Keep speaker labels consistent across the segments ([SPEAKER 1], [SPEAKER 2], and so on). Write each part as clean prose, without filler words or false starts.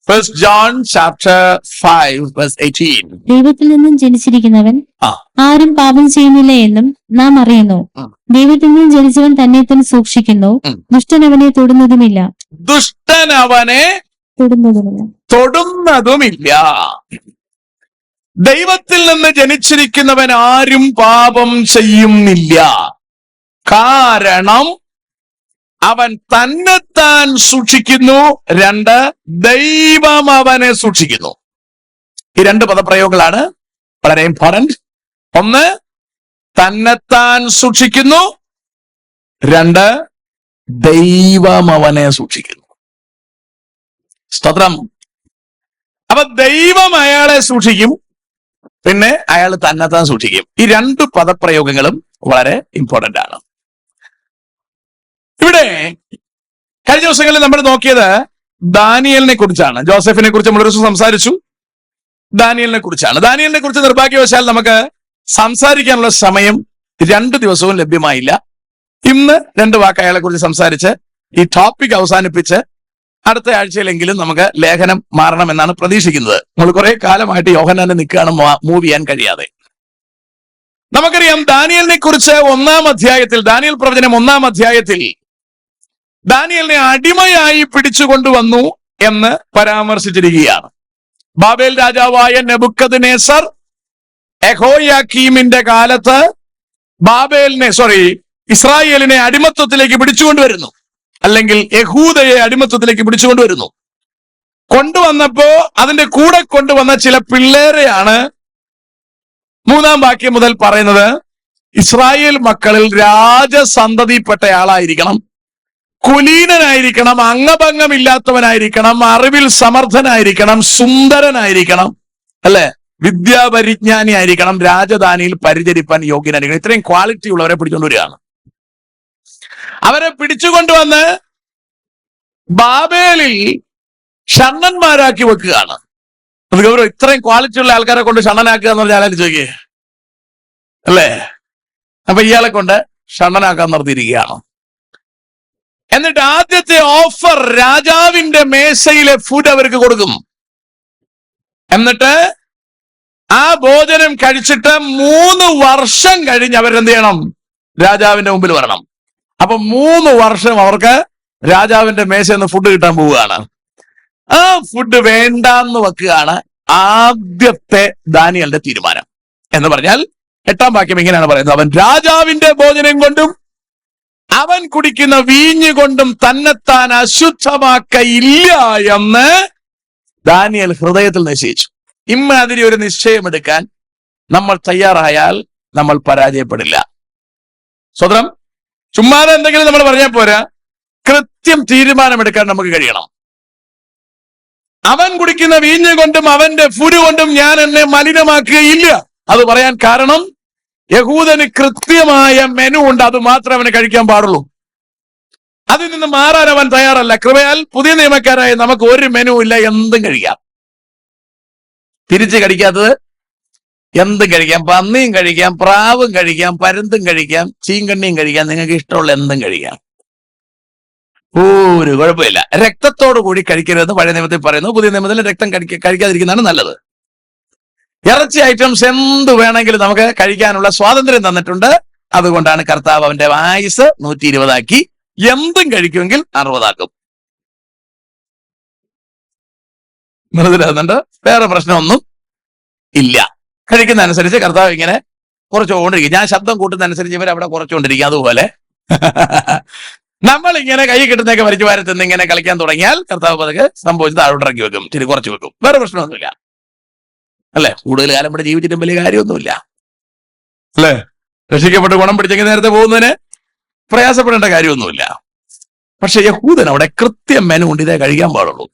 [SPEAKER 1] First John chapter 5 verse 18.
[SPEAKER 2] ദൈവത്തിൽ നിന്നും ജനിച്ചിരിക്കുന്നവൻ ആരും പാപം ചെയ്യുന്നില്ല എന്നും നാം അറിയുന്നു. ദൈവത്തിൽ നിന്നും ജനിച്ചവൻ തന്നെ തന്നെ സൂക്ഷിക്കുന്നു. ദുഷ്ടൻ അവനെ തൊടുന്നതുമില്ല.
[SPEAKER 1] ദുഷ്ടൻ അവനെ തൊടുന്നതുമില്ല. ദൈവത്തിൽ നിന്ന് ജനിച്ചിരിക്കുന്നവൻ ആരും പാപം ചെയ്യുന്നില്ല. കാരണം അവൻ തന്നെത്താൻ സൂക്ഷിക്കുന്നു. 2, ദൈവം അവനെ സൂക്ഷിക്കുന്നു. ഈ 2 പദപ്രയോഗങ്ങളാണ് വളരെ ഇമ്പോർട്ടന്റ്. 1, തന്നെത്താൻ സൂക്ഷിക്കുന്നു. 2, ദൈവം അവനെ സൂക്ഷിക്കുന്നു. സ്തോത്രം. അപ്പൊ ദൈവം അയാളെ സൂക്ഷിക്കും, പിന്നെ അയാൾ തന്നെത്താൻ സൂക്ഷിക്കും. ഈ 2 പദപ്രയോഗങ്ങളും വളരെ ഇമ്പോർട്ടന്റ് ആണ്. ഇവിടെ കഴിഞ്ഞ ദിവസങ്ങളിൽ നമ്മൾ നോക്കിയത് ദാനിയേലിനെ കുറിച്ചാണ്. ജോസഫിനെ കുറിച്ച് നമ്മൾ ഒരു ദിവസം സംസാരിച്ചു. ദാനിയേലിനെ കുറിച്ചാണ്. ദാനിയേലിനെ കുറിച്ച് നിർഭാഗ്യവശാൽ നമുക്ക് സംസാരിക്കാനുള്ള സമയം 2 ദിവസവും ലഭ്യമായില്ല. ഇന്ന് 2 വാക്ക് അയാളെ കുറിച്ച് സംസാരിച്ച് ഈ ടോപ്പിക് അവസാനിപ്പിച്ച് അടുത്ത ആഴ്ചയിലെങ്കിലും നമുക്ക് ലേഖനം മാറണമെന്നാണ് പ്രതീക്ഷിക്കുന്നത്. നമ്മൾ കുറെ കാലമായിട്ട് യോഹന്നാനെ നിൽക്കുകയാണ് മൂവ് ചെയ്യാൻ കഴിയാതെ. നമുക്കറിയാം ദാനിയേലിനെ കുറിച്ച് 1-ാം അധ്യായത്തിൽ, ദാനിയേൽ പ്രവചനം 1-ാം അധ്യായത്തിൽ ദാനിയേലിനെ അടിമയായി പിടിച്ചുകൊണ്ടുവന്നു എന്ന് പരാമർശിച്ചിരിക്കുകയാണ്. ബാബേൽ രാജാവായ നെബൂഖദ്നേസർ യഹോയാക്കീമിന്റെ കാലത്ത് ഇസ്രായേലിനെ അടിമത്വത്തിലേക്ക് പിടിച്ചുകൊണ്ടുവരുന്നു, അല്ലെങ്കിൽ യഹൂദയെ അടിമത്വത്തിലേക്ക് പിടിച്ചുകൊണ്ടുവരുന്നു. കൊണ്ടുവന്നപ്പോ അതിന്റെ കൂടെ കൊണ്ടുവന്ന ചില പിള്ളേരെയാണ് 3-ാം വാക്യം മുതൽ പറയുന്നത്. ഇസ്രായേൽ മക്കളിൽ രാജസന്തതിപ്പെട്ട ആളായിരിക്കണം, കുലീനനായിരിക്കണം, അംഗഭംഗമില്ലാത്തവനായിരിക്കണം, അറിവിൽ സമർത്ഥനായിരിക്കണം, സുന്ദരനായിരിക്കണം, അല്ലെ, വിദ്യാപരിജ്ഞാനി ആയിരിക്കണം, രാജധാനിയിൽ പരിചരിപ്പാൻ യോഗ്യനായിരിക്കണം. ഇത്രയും ക്വാളിറ്റി ഉള്ളവരെ പിടിച്ചുകൊണ്ടുവരികയാണ്. അവരെ പിടിച്ചുകൊണ്ടുവന്ന് ബാബേലിൽ ഷണ്ണന്മാരാക്കി വെക്കുകയാണ്. അത് ഗൗരവം. ഇത്രയും ക്വാളിറ്റി ഉള്ള ആൾക്കാരെ കൊണ്ട് ഷണ്ണനാക്കുക എന്ന് പറഞ്ഞാൽ ആരും ചോദിക്കേ, അല്ലേ? അപ്പൊ ഇയാളെ കൊണ്ട് ഷണ്ണനാക്കാൻ നിർത്തിയിരിക്കുകയാണ്. എന്നിട്ട് ആദ്യത്തെ ഓഫർ രാജാവിന്റെ മേശയിലെ ഫുഡ് അവർക്ക് കൊടുക്കും. എന്നിട്ട് ആ ഭോജനം കഴിച്ചിട്ട് 3 വർഷം കഴിഞ്ഞ് അവരെന്ത് ചെയ്യണം? രാജാവിന്റെ മുമ്പിൽ വരണം. അപ്പൊ 3 വർഷം അവർക്ക് രാജാവിന്റെ മേശയിൽ നിന്ന് ഫുഡ് കിട്ടാൻ പോവുകയാണ്. ആ ഫുഡ് വേണ്ടാന്ന് വെക്കുകയാണ് ആദ്യത്തെ ദാനിയേലിന്റെ തീരുമാനം. എന്ന് പറഞ്ഞാൽ 8-ാം വാക്യം ഇങ്ങനെയാണ് പറയുന്നത്: അവൻ രാജാവിന്റെ ഭോജനം കൊണ്ടും അവൻ കുടിക്കുന്ന വീഞ്ഞ് കൊണ്ടും തന്നെത്താൻ അശുദ്ധമാക്കയില്ല എന്ന് ദാനിയേൽ ഹൃദയത്തിൽ നിശ്ചയിച്ചു. ഇമ്മാതിരി ഒരു നിശ്ചയമെടുക്കാൻ നമ്മൾ തയ്യാറായാൽ നമ്മൾ പരാജയപ്പെടില്ല. സ്വതന്ത്രം ചുമ്മാതെ എന്തെങ്കിലും നമ്മൾ പറഞ്ഞാൽ പോരാ, കൃത്യം തീരുമാനമെടുക്കാൻ നമുക്ക് കഴിയണം. അവൻ കുടിക്കുന്ന വീഞ്ഞ് കൊണ്ടും അവന്റെ ഫുഡ് കൊണ്ടും ഞാൻ എന്നെ മലിനമാക്കുകയില്ല. അത് പറയാൻ കാരണം യഹൂദന് കൃത്യമായ മെനു ഉണ്ട്, അത് മാത്രമേ അവന് കഴിക്കാൻ പാടുള്ളൂ. അതിൽ നിന്ന് മാറാൻ അവൻ തയ്യാറല്ല. കൃപയാൽ പുതിയ നിയമക്കാരായ നമുക്ക് ഒരു മെനു ഇല്ല, എന്തും കഴിക്കാം. തിരിച്ച് കടിക്കാത്തത് എന്തും കഴിക്കാം. പന്നിയും കഴിക്കാം, പ്രാവും കഴിക്കാം, പരുന്തും കഴിക്കാം, ചീങ്കണ്ണിയും കഴിക്കാം, നിങ്ങൾക്ക് ഇഷ്ടമുള്ള എന്തും കഴിക്കാം, ഒരു കുഴപ്പമില്ല. രക്തത്തോടു കൂടി കഴിക്കരുതെന്ന് പഴയ നിയമത്തിൽ പറയുന്നു. പുതിയ നിയമത്തിൽ രക്തം കഴിക്കാതിരിക്കുന്നതാണ് നല്ലത്. ഇറച്ചി ഐറ്റംസ് എന്ത് വേണമെങ്കിലും നമുക്ക് കഴിക്കാനുള്ള സ്വാതന്ത്ര്യം തന്നിട്ടുണ്ട്. അതുകൊണ്ടാണ് കർത്താവ് അവന്റെ ആയുസ് 120 ആക്കി. എന്തും കഴിക്കുമെങ്കിൽ 60 ആക്കും. മനസ്സിലാകുന്നുണ്ട്? വേറെ പ്രശ്നമൊന്നും ഇല്ല. കഴിക്കുന്ന അനുസരിച്ച് കർത്താവ് ഇങ്ങനെ കുറച്ചുകൊണ്ടിരിക്കും. ഞാൻ ശബ്ദം കൂട്ടുന്നതനുസരിച്ച് ഇവരവിടെ കുറച്ചുകൊണ്ടിരിക്കും. അതുപോലെ നമ്മൾ ഇങ്ങനെ കൈ കിട്ടുന്നതൊക്കെ വലിച്ചു വാരത്തുനിന്ന് ഇങ്ങനെ കളിക്കാൻ തുടങ്ങിയാൽ കർത്താവ് പതുക്കെ സംഭവിച്ച് താഴോട്ടിറക്കി വെക്കും, ഇച്ചിരി കുറച്ച് വെക്കും. വേറെ പ്രശ്നമൊന്നുമില്ല, അല്ലെ? കൂടുതൽ കാലം ഇവിടെ ജീവിച്ചിട്ടും വലിയ കാര്യമൊന്നുമില്ല, അല്ലെ? രക്ഷിക്കപ്പെട്ട് ഗുണം പിടിച്ചെങ്കിൽ നേരത്തെ പോകുന്നതിന് പ്രയാസപ്പെടേണ്ട കാര്യമൊന്നുമില്ല. പക്ഷെ യഹൂദൻ അവിടെ കൃത്യം മെനു കൊണ്ട് ഇതേ കഴിക്കാൻ പാടുള്ളൂ.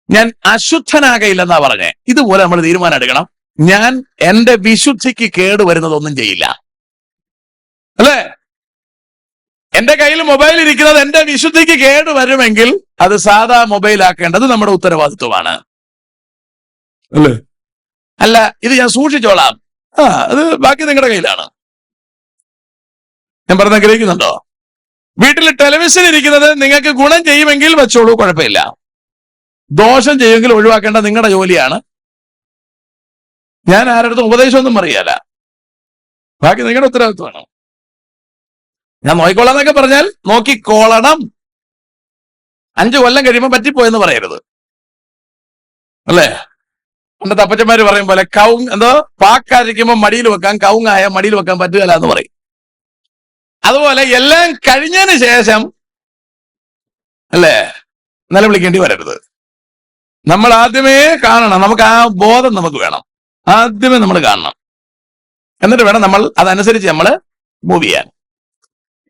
[SPEAKER 1] ഞാൻ അശുദ്ധനാകയില്ലെന്നാ പറഞ്ഞേ. ഇതുപോലെ നമ്മൾ തീരുമാനം എടുക്കണം. ഞാൻ എന്റെ വിശുദ്ധിക്ക് കേട് വരുന്നതൊന്നും ചെയ്യില്ല, അല്ലേ? എന്റെ കയ്യിൽ മൊബൈൽ ഇരിക്കുന്നത് എന്റെ വിശുദ്ധിക്ക് കേട് വരുമെങ്കിൽ അത് സാധാ മൊബൈൽ ആക്കേണ്ടത് നമ്മുടെ ഉത്തരവാദിത്വമാണ്, അല്ലേ? അല്ല, ഇത് ഞാൻ സൂക്ഷിച്ചോളാം, അത് ബാക്കി നിങ്ങളുടെ കയ്യിലാണ്. ഞാൻ പറഞ്ഞ ഗ്രഹിക്കുന്നുണ്ടോ? വീട്ടിൽ ടെലിവിഷൻ ഇരിക്കുന്നത് നിങ്ങൾക്ക് ഗുണം ചെയ്യുമെങ്കിൽ വെച്ചോളൂ, കുഴപ്പമില്ല. ദോഷം ചെയ്യുമെങ്കിൽ ഒഴിവാക്കേണ്ട നിങ്ങളുടെ ജോലിയാണ്. ഞാൻ ആരുടെ ഉപദേശമൊന്നും അറിയാല, ബാക്കി നിങ്ങളുടെ ഉത്തരവാദിത്വമാണ്. ഞാൻ നോക്കിക്കോളാം എന്നൊക്കെ പറഞ്ഞാൽ നോക്കിക്കോളണം. 5 കൊല്ലം കഴിയുമ്പോൾ പറ്റിപ്പോയെന്ന് പറയരുത്, അല്ലേ? പണ്ടത്തെ അപ്പച്ചന്മാര് പറയും പോലെ എന്തോ പാക്കായിരിക്കുമ്പോൾ മടിയിൽ വെക്കാൻ, കവുങ്ങായ മടിയിൽ വെക്കാൻ പറ്റുകയില്ല എന്ന് പറയും. അതുപോലെ എല്ലാം കഴിഞ്ഞതിന് ശേഷം അല്ലേ നിലവിളിക്കേണ്ടി വരരുത്. നമ്മൾ ആദ്യമേ കാണണം, നമുക്ക് ആ ബോധം നമുക്ക് വേണം. ആദ്യമേ നമ്മൾ കാണണം, എന്നിട്ട് വേണം നമ്മൾ അതനുസരിച്ച് നമ്മൾ മൂവ് ചെയ്യാൻ.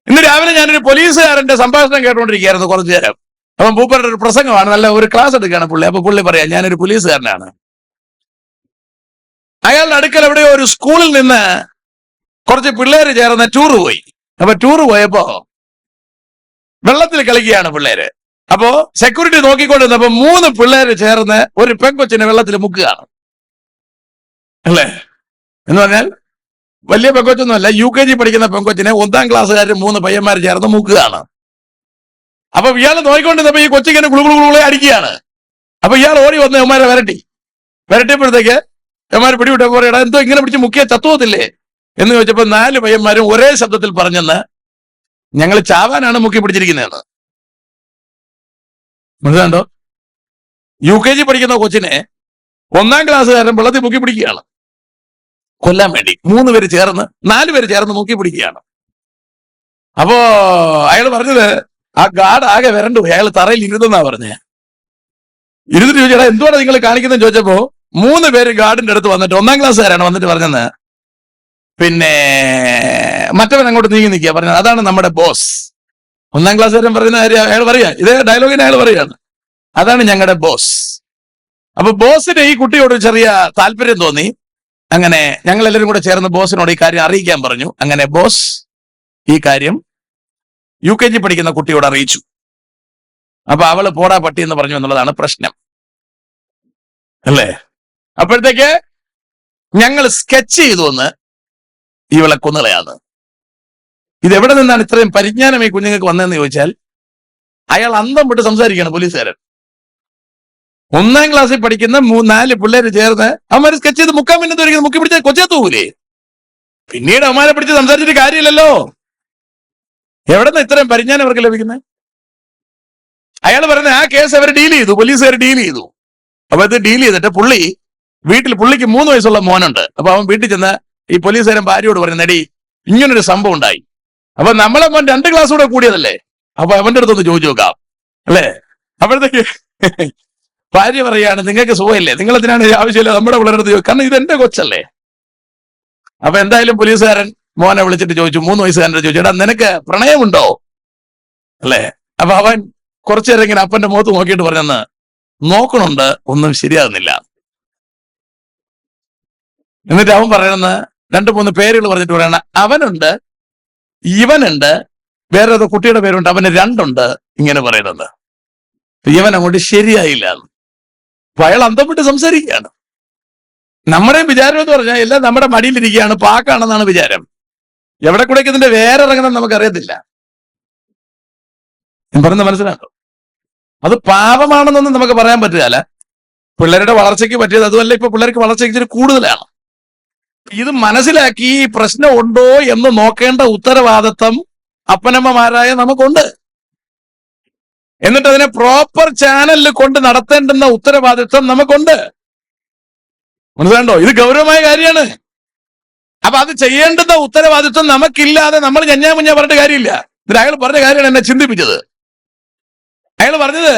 [SPEAKER 1] ഇന്ന് രാവിലെ ഞാനൊരു പോലീസുകാരന്റെ സംഭാഷണം കേട്ടുകൊണ്ടിരിക്കുകയായിരുന്നു കുറച്ചു നേരം. അപ്പം പൂപ്പരുടെ ഒരു പ്രസംഗമാണ്, നല്ല ഒരു ക്ലാസ് എടുക്കുകയാണ് പുള്ളി. അപ്പൊ പുള്ളി പറയാം, ഞാനൊരു പോലീസുകാരനാണ്. അയാളുടെ അടുക്കൽ എവിടെയോ ഒരു സ്കൂളിൽ നിന്ന് കുറച്ച് പിള്ളേര് ചേർന്ന് ടൂറ് പോയി. അപ്പൊ ടൂറ് പോയപ്പോ വെള്ളത്തിൽ കളിക്കുകയാണ് പിള്ളേര്. അപ്പോ സെക്യൂരിറ്റി നോക്കിക്കൊണ്ടിരുന്നപ്പോ 3 പിള്ളേര് ചേർന്ന് ഒരു പെൺകൊച്ചിനെ വെള്ളത്തിൽ മുക്കുകയാണ്, അല്ലേ? എന്ന് പറഞ്ഞാൽ വലിയ പെൺകൊച്ചൊന്നുമല്ല, UKG പഠിക്കുന്ന പെൺകൊച്ചിനെ 1ാം ക്ലാസ്സുകാരും 3 പയ്യന്മാർ ചേർന്ന് മുക്കുകയാണ്. അപ്പൊ ഇയാൾ നോക്കിക്കൊണ്ടിരുന്നപ്പോ ഈ കൊച്ചിങ്ങനെ കുളുകുളെ അടിക്കുകയാണ്. അപ്പൊ ഇയാൾ ഓടി വന്ന് യവന്മാരെ വരട്ടിയപ്പോഴത്തേക്ക് യവന്മാർ പിടിവിട്ടപ്പോ പറയടാ, എന്തോ ഇങ്ങനെ പിടിച്ച് മുക്കിയ ചത്തുവത്തില്ലേ എന്ന് ചോദിച്ചപ്പോ 4 പയ്യന്മാരും ഒരേ ശബ്ദത്തിൽ പറഞ്ഞെന്ന്, ഞങ്ങൾ ചാവാനാണ് മുക്കി പിടിച്ചിരിക്കുന്നതെന്ന്. മനസ്സിലാണ്ടോ? UKG പഠിക്കുന്ന കൊച്ചിനെ 1ാം ക്ലാസ്സുകാരൻ വെള്ളത്തിൽ മുക്കി പിടിക്കുകയാണ് കൊല്ലാൻ വേണ്ടി. 4 പേര് ചേർന്ന് മുക്കി പിടിക്കുകയാണ്. അപ്പോ അയാൾ പറഞ്ഞത്, ആ ഗാർഡ് ആകെ വരണ്ടു, അയാൾ തറയിൽ ഇരുന്നെന്നാ പറഞ്ഞേ. ഇരുന്നിട്ട് ചോദിച്ചാ എന്തുവാണ് നിങ്ങൾ കാണിക്കുന്നത് ചോദിച്ചപ്പോ 3 പേര് ഗാർഡിന്റെ അടുത്ത് വന്നിട്ട്, 1ാം ക്ലാസ്സുകാരാണ് വന്നിട്ട് പറഞ്ഞത്, പിന്നെ മറ്റവൻ അങ്ങോട്ട് നീങ്ങി നിൽക്കുക പറഞ്ഞത്, അതാണ് നമ്മുടെ ബോസ്. 1ാം ക്ലാസ്സുകാരൻ പറയുന്ന കാര്യം അയാൾ പറയാ, ഇതേ ഡയലോഗിന് അയാൾ പറയാണ്, അതാണ് ഞങ്ങളുടെ ബോസ്. അപ്പൊ ബോസിന് ഈ കുട്ടിയോട് ചെറിയ താല്പര്യം തോന്നി. അങ്ങനെ ഞങ്ങൾ എല്ലാവരും കൂടെ ചേർന്ന് ബോസിനോട് ഈ കാര്യം അറിയിക്കാൻ പറഞ്ഞു. അങ്ങനെ ബോസ് ഈ കാര്യം UKG പഠിക്കുന്ന കുട്ടിയോട് അറിയിച്ചു. അപ്പൊ അവള് പോടാ പട്ടി എന്ന് പറഞ്ഞു എന്നുള്ളതാണ് പ്രശ്നം, അല്ലേ? അപ്പോഴത്തേക്ക് ഞങ്ങൾ സ്കെച്ച് ചെയ്തു എന്ന് ഇവളെ കൊന്നുകളയാന്ന്. ഇതെവിടെ നിന്നാണ് ഇത്രയും പരിജ്ഞാനം ഈ കുഞ്ഞുങ്ങൾക്ക് വന്നതെന്ന് ചോദിച്ചാൽ, അയാൾ അന്തം വിട്ട് സംസാരിക്കുകയാണ് പോലീസുകാരൻ. 1ാം ക്ലാസ്സിൽ പഠിക്കുന്ന 4 പിള്ളേര് ചേർന്ന് അവന്മാര് സ്കെച്ച് ചെയ്ത് മുക്കാൻ പിന്നെ മുക്കി പിടിച്ച കൊച്ചേത്തൂലേ. പിന്നീട് അവന്മാരെ പിടിച്ച് സംസാരിച്ചിട്ട് കാര്യമില്ലല്ലോ. എവിടെ നിന്ന് ഇത്രയും പരിജ്ഞാനം അവർക്ക് ലഭിക്കുന്നത്? അയാൾ പറയുന്നത് ആ കേസ് അവർ ഡീൽ ചെയ്തു, പോലീസുകാർ ഡീൽ ചെയ്തു. അപ്പൊ ഇത് ഡീൽ ചെയ്തിട്ട് പുള്ളിക്ക് 3 വയസ്സുള്ള മോനുണ്ട്. അപ്പൊ അവൻ വീട്ടിൽ ചെന്ന് ഈ പോലീസുകാരൻ ഭാര്യയോട് പറഞ്ഞു, നടി ഇങ്ങനൊരു സംഭവം ഉണ്ടായി. അപ്പൊ നമ്മളെ മോൻ 2 ക്ലാസ് കൂടെ കൂടിയതല്ലേ, അപ്പൊ അവന്റെ അടുത്തൊന്ന് ചോദിച്ചു നോക്കാം, അല്ലേ? അപ്പോഴത്തേക്ക് ഭാര്യ പറയാണ്, നിങ്ങൾക്ക് സുഖമില്ലേ, നിങ്ങളെന്തിനാണ് ആവശ്യമില്ല നമ്മുടെ പിള്ളേരുടെ അടുത്ത് ചോദിക്കും, കാരണം ഇതെന്റെ കൊച്ചല്ലേ. അപ്പൊ എന്തായാലും പോലീസുകാരൻ മോനെ വിളിച്ചിട്ട് ചോദിച്ചു, 3 വയസ്സുകാരൻ്റെ ചോദിച്ചു, എടാ നിനക്ക് പ്രണയമുണ്ടോ, അല്ലേ? അപ്പൊ അവൻ കുറച്ചു നേരം ഇങ്ങനെ അപ്പന്റെ മുഖത്ത് നോക്കിയിട്ട് പറഞ്ഞെന്ന്, നോക്കണുണ്ട്, ഒന്നും ശരിയാകുന്നില്ല. എന്നിട്ട് അവൻ പറയണെന്ന് 2-3 പേരുകൾ പറഞ്ഞിട്ട് പറയണ, അവനുണ്ട്, ഇവനുണ്ട്, വേറെ ഏതോ കുട്ടിയുടെ പേരുണ്ട്, അവന് 2 ഉണ്ട്, ഇങ്ങനെ പറയുന്നത്. ഇവൻ അങ്ങോട്ട് ശരിയായില്ല. അപ്പൊ അയാൾ അന്തം വിട്ട് സംസാരിക്കുകയാണ്. നമ്മുടെ വിചാരം എന്ന് പറഞ്ഞാൽ എല്ലാം നമ്മുടെ മടിയിലിരിക്കുകയാണ്, പാക്കാണെന്നാണ് വിചാരം. എവിടെ കൂടെയൊക്കെ ഇതിന്റെ വേറെ ഇറങ്ങണം നമുക്കറിയത്തില്ല. ഞാൻ പറയുന്നത് മനസ്സിലാണോ? അത് പാപമാണെന്നൊന്നും നമുക്ക് പറയാൻ പറ്റുകയില്ല. പിള്ളേരുടെ വളർച്ചയ്ക്ക് പറ്റിയത് അതുമല്ല, ഇപ്പൊ പിള്ളേർക്ക് വളർച്ചയ്ക്ക് ഇച്ചിരി കൂടുതലാണ്. ഇത് മനസ്സിലാക്കി ഈ പ്രശ്നം ഉണ്ടോ എന്ന് നോക്കേണ്ട ഉത്തരവാദിത്വം അപ്പനമ്മമാരായ നമുക്കുണ്ട്. എന്നിട്ട് അതിനെ പ്രോപ്പർ ചാനലിൽ കൊണ്ട് നടത്തേണ്ടുന്ന ഉത്തരവാദിത്വം നമുക്കുണ്ട്. മനസ്സിലാണ്ടോ? ഇത് ഗൗരവമായ കാര്യമാണ്. അപ്പൊ അത് ചെയ്യേണ്ടുന്ന ഉത്തരവാദിത്വം നമുക്കില്ലാതെ നമ്മൾ ഞഞ്ഞാ പറഞ്ഞിട്ട് കാര്യമില്ല. എന്നിട്ട് അയാൾ പറഞ്ഞ കാര്യമാണ് എന്നെ ചിന്തിപ്പിച്ചത്. അയാൾ പറഞ്ഞത്,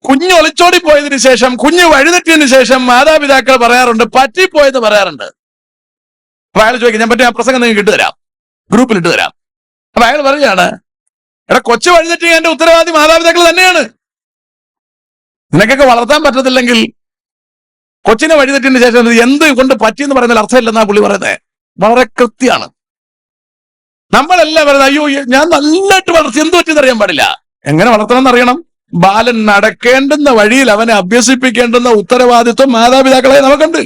[SPEAKER 1] കുഞ്ഞ് ഒളിച്ചോടി പോയതിനു ശേഷം, കുഞ്ഞ് വഴിതെറ്റിയതിനു ശേഷം മാതാപിതാക്കൾ പറയാറുണ്ട്, പറ്റിപ്പോയെന്ന് പറയാറുണ്ട്. അപ്പൊ അയാൾ ചോദിക്കും, ഞാൻ പറ്റി ആ പ്രസംഗം നിങ്ങൾക്ക് ഇട്ടുതരാം, ഗ്രൂപ്പിൽ ഇട്ടുതരാം. അപ്പൊ അയാൾ പറയുകയാണ്, എടാ കൊച്ചു വഴിതെറ്റിയ എന്റെ ഉത്തരവാദി മാതാപിതാക്കൾ തന്നെയാണ്. നിനക്കൊക്കെ വളർത്താൻ പറ്റത്തില്ലെങ്കിൽ കൊച്ചിനെ വഴിതെറ്റിയതിനു ശേഷം എന്ത് കൊണ്ട് പറ്റിയെന്ന് പറയുന്നതിൽ അർത്ഥമില്ലെന്നാ പുള്ളി പറയുന്നത്. വളരെ കൃത്യമാണ്. നമ്മളെല്ലാം പറയുന്നത്, അയ്യോ ഞാൻ നല്ലതായിട്ട് വളർത്തി, എന്ത് പറ്റിയെന്ന് അറിയാൻ പാടില്ല. എങ്ങനെ വളർത്തണം എന്നറിയണം. ബാലൻ നടക്കേണ്ടുന്ന വഴിയിൽ അവനെ അഭ്യസിപ്പിക്കേണ്ടുന്ന ഉത്തരവാദിത്വം മാതാപിതാക്കളെ നമുക്കുണ്ട്.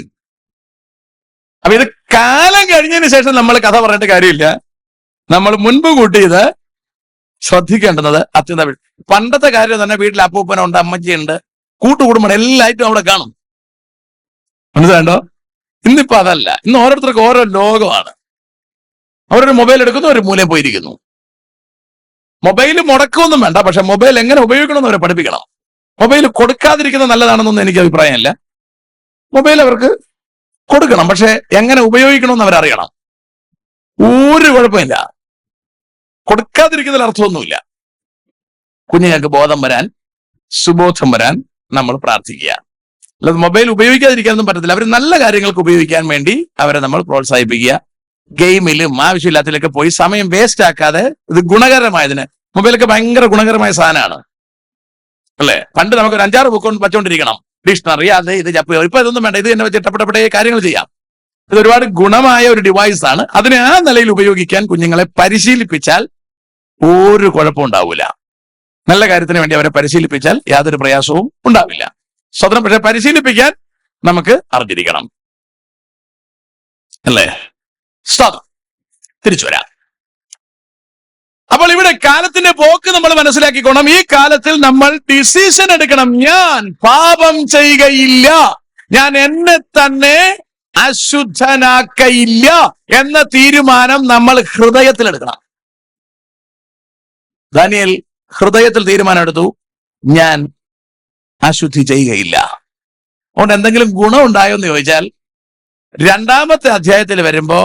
[SPEAKER 1] അപ്പൊ ഇത് കാലം കഴിഞ്ഞതിന് ശേഷം നമ്മൾ കഥ പറഞ്ഞിട്ട് കാര്യമില്ല. നമ്മൾ മുൻപ് കൂട്ടിയത് ശ്രദ്ധിക്കേണ്ടുന്നത് അത്യന്തം. പണ്ടത്തെ കാര്യം തന്നെ, വീട്ടിൽ അപ്പൂപ്പനുണ്ട്, അമ്മച്ചിയുണ്ട്, കൂട്ടുകുടുംബം, എല്ലായിട്ടും അവിടെ കാണും. മനസ്സിലാണ്ടോ? ഇന്നിപ്പോ അതല്ല. ഇന്ന് ഓരോരുത്തർക്കും ഓരോ ലോകമാണ്. അവരൊരു മൊബൈൽ എടുക്കുന്നു, ഒരു മൂലയിൽ പോയിരിക്കുന്നു. മൊബൈൽ മുടക്കൊന്നും വേണ്ട, പക്ഷെ മൊബൈൽ എങ്ങനെ ഉപയോഗിക്കണമെന്ന് അവരെ പഠിപ്പിക്കണം. മൊബൈൽ കൊടുക്കാതിരിക്കുന്നത് നല്ലതാണെന്നൊന്നും എനിക്ക് അഭിപ്രായമില്ല. മൊബൈൽ അവർക്ക് കൊടുക്കണം, പക്ഷെ എങ്ങനെ ഉപയോഗിക്കണമെന്ന് അവരറിയണം. ഒരു കുഴപ്പമില്ല, കൊടുക്കാതിരിക്കുന്നതിൽ അർത്ഥമൊന്നുമില്ല. കുഞ്ഞുങ്ങൾക്ക് ബോധം വരാൻ, സുബോധം വരാൻ നമ്മൾ പ്രാർത്ഥിക്കുക. അല്ലാതെ മൊബൈൽ ഉപയോഗിക്കാതിരിക്കാനൊന്നും പറ്റത്തില്ല. അവർ നല്ല കാര്യങ്ങൾക്ക് ഉപയോഗിക്കാൻ വേണ്ടി അവരെ നമ്മൾ പ്രോത്സാഹിപ്പിക്കുക. ഗെയിമിലും ആവശ്യമില്ലാത്തതിലൊക്കെ പോയി സമയം വേസ്റ്റ് ആക്കാതെ ഇത് ഗുണകരമായതിന്. മൊബൈലൊക്കെ ഭയങ്കര ഗുണകരമായ സാധനമാണ്, അല്ലേ? പണ്ട് നമുക്ക് ഒരു 5-6 ബുക്ക് കൊണ്ട് വച്ചുകൊണ്ടിരിക്കണം, ഡിക്ഷണറി, അത് ഇത് ചപ്പ്. ഇപ്പൊ ഇതൊന്നും വേണ്ട, ഇത് തന്നെ വെച്ച് ഇഷ്ടപ്പെട്ട കാര്യങ്ങൾ ചെയ്യാം. ഇത് ഒരുപാട് ഗുണമായ ഒരു ഡിവൈസ് ആണ്. അതിനെ ആ നിലയിൽ ഉപയോഗിക്കാൻ കുഞ്ഞുങ്ങളെ പരിശീലിപ്പിച്ചാൽ ഒരു കുഴപ്പവും ഉണ്ടാവില്ല. നല്ല കാര്യത്തിന് വേണ്ടി അവരെ പരിശീലിപ്പിച്ചാൽ യാതൊരു പ്രയാസവും ഉണ്ടാവില്ല. സ്വതന്ത്രം. പക്ഷെ പരിശീലിപ്പിക്കാൻ നമുക്ക് അറിഞ്ഞിരിക്കണം, അല്ലേ? തിരിച്ചു വരാം. അപ്പോൾ ഇവിടെ കാലത്തിന്റെ പോക്ക് നമ്മൾ മനസ്സിലാക്കിക്കോണം. ഈ കാലത്തിൽ നമ്മൾ ഡിസിഷൻ എടുക്കണം. ഞാൻ പാപം ചെയ്യുകയില്ല, ഞാൻ എന്നെ തന്നെ അശുദ്ധനാക്കയില്ല എന്ന തീരുമാനം നമ്മൾ ഹൃദയത്തിൽ എടുക്കണം. ദാനിയേൽ ഹൃദയത്തിൽ തീരുമാനം എടുത്തു, ഞാൻ അശുദ്ധി ചെയ്യുകയില്ല. അതുകൊണ്ട് എന്തെങ്കിലും ഗുണം ഉണ്ടായോ എന്ന് ചോദിച്ചാൽ, 2-ാമത്തെ അധ്യായത്തിൽ വരുമ്പോ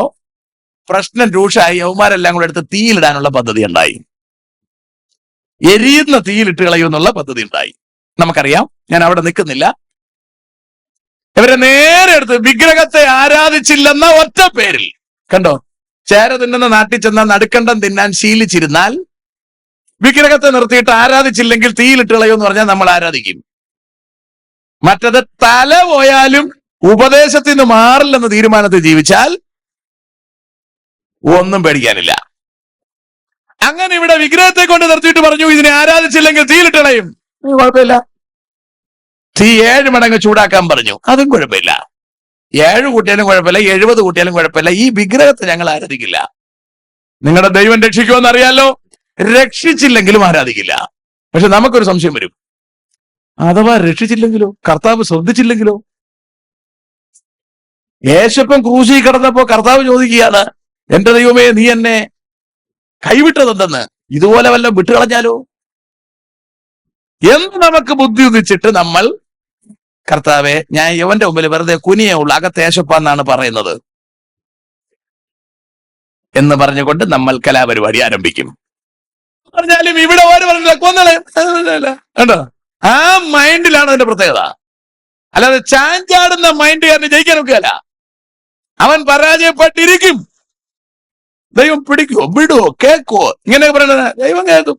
[SPEAKER 1] പ്രശ്നം രൂക്ഷമായി. യൗമാരെല്ലാം കൂടെ എടുത്ത് തീയിലിടാനുള്ള പദ്ധതി ഉണ്ടായി. എരിയുന്ന തീയിലിട്ട് കളയുമെന്നുള്ള പദ്ധതി ഉണ്ടായി. നമുക്കറിയാം, ഞാൻ അവിടെ നിൽക്കുന്നില്ല. ഇവരെ നേരെ എടുത്ത് വിഗ്രഹത്തെ ആരാധിച്ചില്ലെന്ന ഒറ്റ പേരിൽ, കണ്ടോ, ചേര തിന്നുന്ന നാട്ടിൽ ചെന്ന നടുക്കണ്ടം തിന്നാൻ ശീലിച്ചിരുന്നാൽ വിഗ്രഹത്തെ നിർത്തിയിട്ട് ആരാധിച്ചില്ലെങ്കിൽ തീയിലിട്ട് കളയുമെന്ന് പറഞ്ഞാൽ നമ്മൾ ആരാധിക്കും. മറ്റത് തല പോയാലും ഉപദേശത്തിൽ നിന്ന് മാറില്ലെന്ന് തീരുമാനത്തിൽ ജീവിച്ചാൽ ഒന്നും പേടിക്കാനില്ല. അങ്ങനെ ഇവിടെ വിഗ്രഹത്തെ കൊണ്ട് നിർത്തിയിട്ട് പറഞ്ഞു, ഇതിനെ ആരാധിച്ചില്ലെങ്കിൽ തീയിലിട്ട് കളയും. കുഴപ്പമില്ല. തീ 7 മടങ്ങ് ചൂടാക്കാൻ പറഞ്ഞു, അതും കുഴപ്പമില്ല. 7 കൂട്ടിയാലും കുഴപ്പമില്ല, 70 കൂട്ടിയാലും കുഴപ്പമില്ല. ഈ വിഗ്രഹത്തെ ഞങ്ങൾ ആരാധിക്കില്ല. നിങ്ങളുടെ ദൈവം രക്ഷിക്കുമെന്ന് അറിയാലോ, രക്ഷിച്ചില്ലെങ്കിലും ആരാധിക്കില്ല. പക്ഷെ നമുക്കൊരു സംശയം വരും, അഥവാ രക്ഷിച്ചില്ലെങ്കിലോ, കർത്താവ് ശ്രദ്ധിച്ചില്ലെങ്കിലോ? യേശപ്പൻ ക്രൂശിൽ കിടന്നപ്പോ കർത്താവ് ചോദിക്കുകയാണ്, എന്റെ ദൈവമേ, നീ എന്നെ കൈവിട്ടതെന്തെന്ന്. ഇതുപോലെ വല്ല വിട്ടുകളഞ്ഞാലോ എന്ന് നമുക്ക് ബുദ്ധി ഉദിച്ചിട്ട് നമ്മൾ, കർത്താവെ, ഞാൻ യവന്റെ മുമ്പിൽ വെറുതെ കുനിയേ ഉള്ളൂ, അകത്ത് യേശപ്പാന്നാണ് പറയുന്നത് എന്ന് പറഞ്ഞുകൊണ്ട് നമ്മൾ കലാപരിപാടി ആരംഭിക്കും. പറഞ്ഞാലും ഇവിടെ ഓരോ പറഞ്ഞില്ല, കൊന്നളെ കണ്ടോ, ആ മൈൻഡിലാണ് അതിന്റെ പ്രത്യേകത. അല്ലാതെ ചാഞ്ചാടുന്ന മൈൻഡുകാരന് ജയിക്കാൻ ഒക്കെയല്ല. അവൻ പരാജയപ്പെട്ടിരിക്കും. ദൈവം പിടിക്കുവോ, വിടുവോ, കേൾക്കുവോ, ഇങ്ങനെയൊക്കെ പറയണത് ദൈവം കേൾക്കും.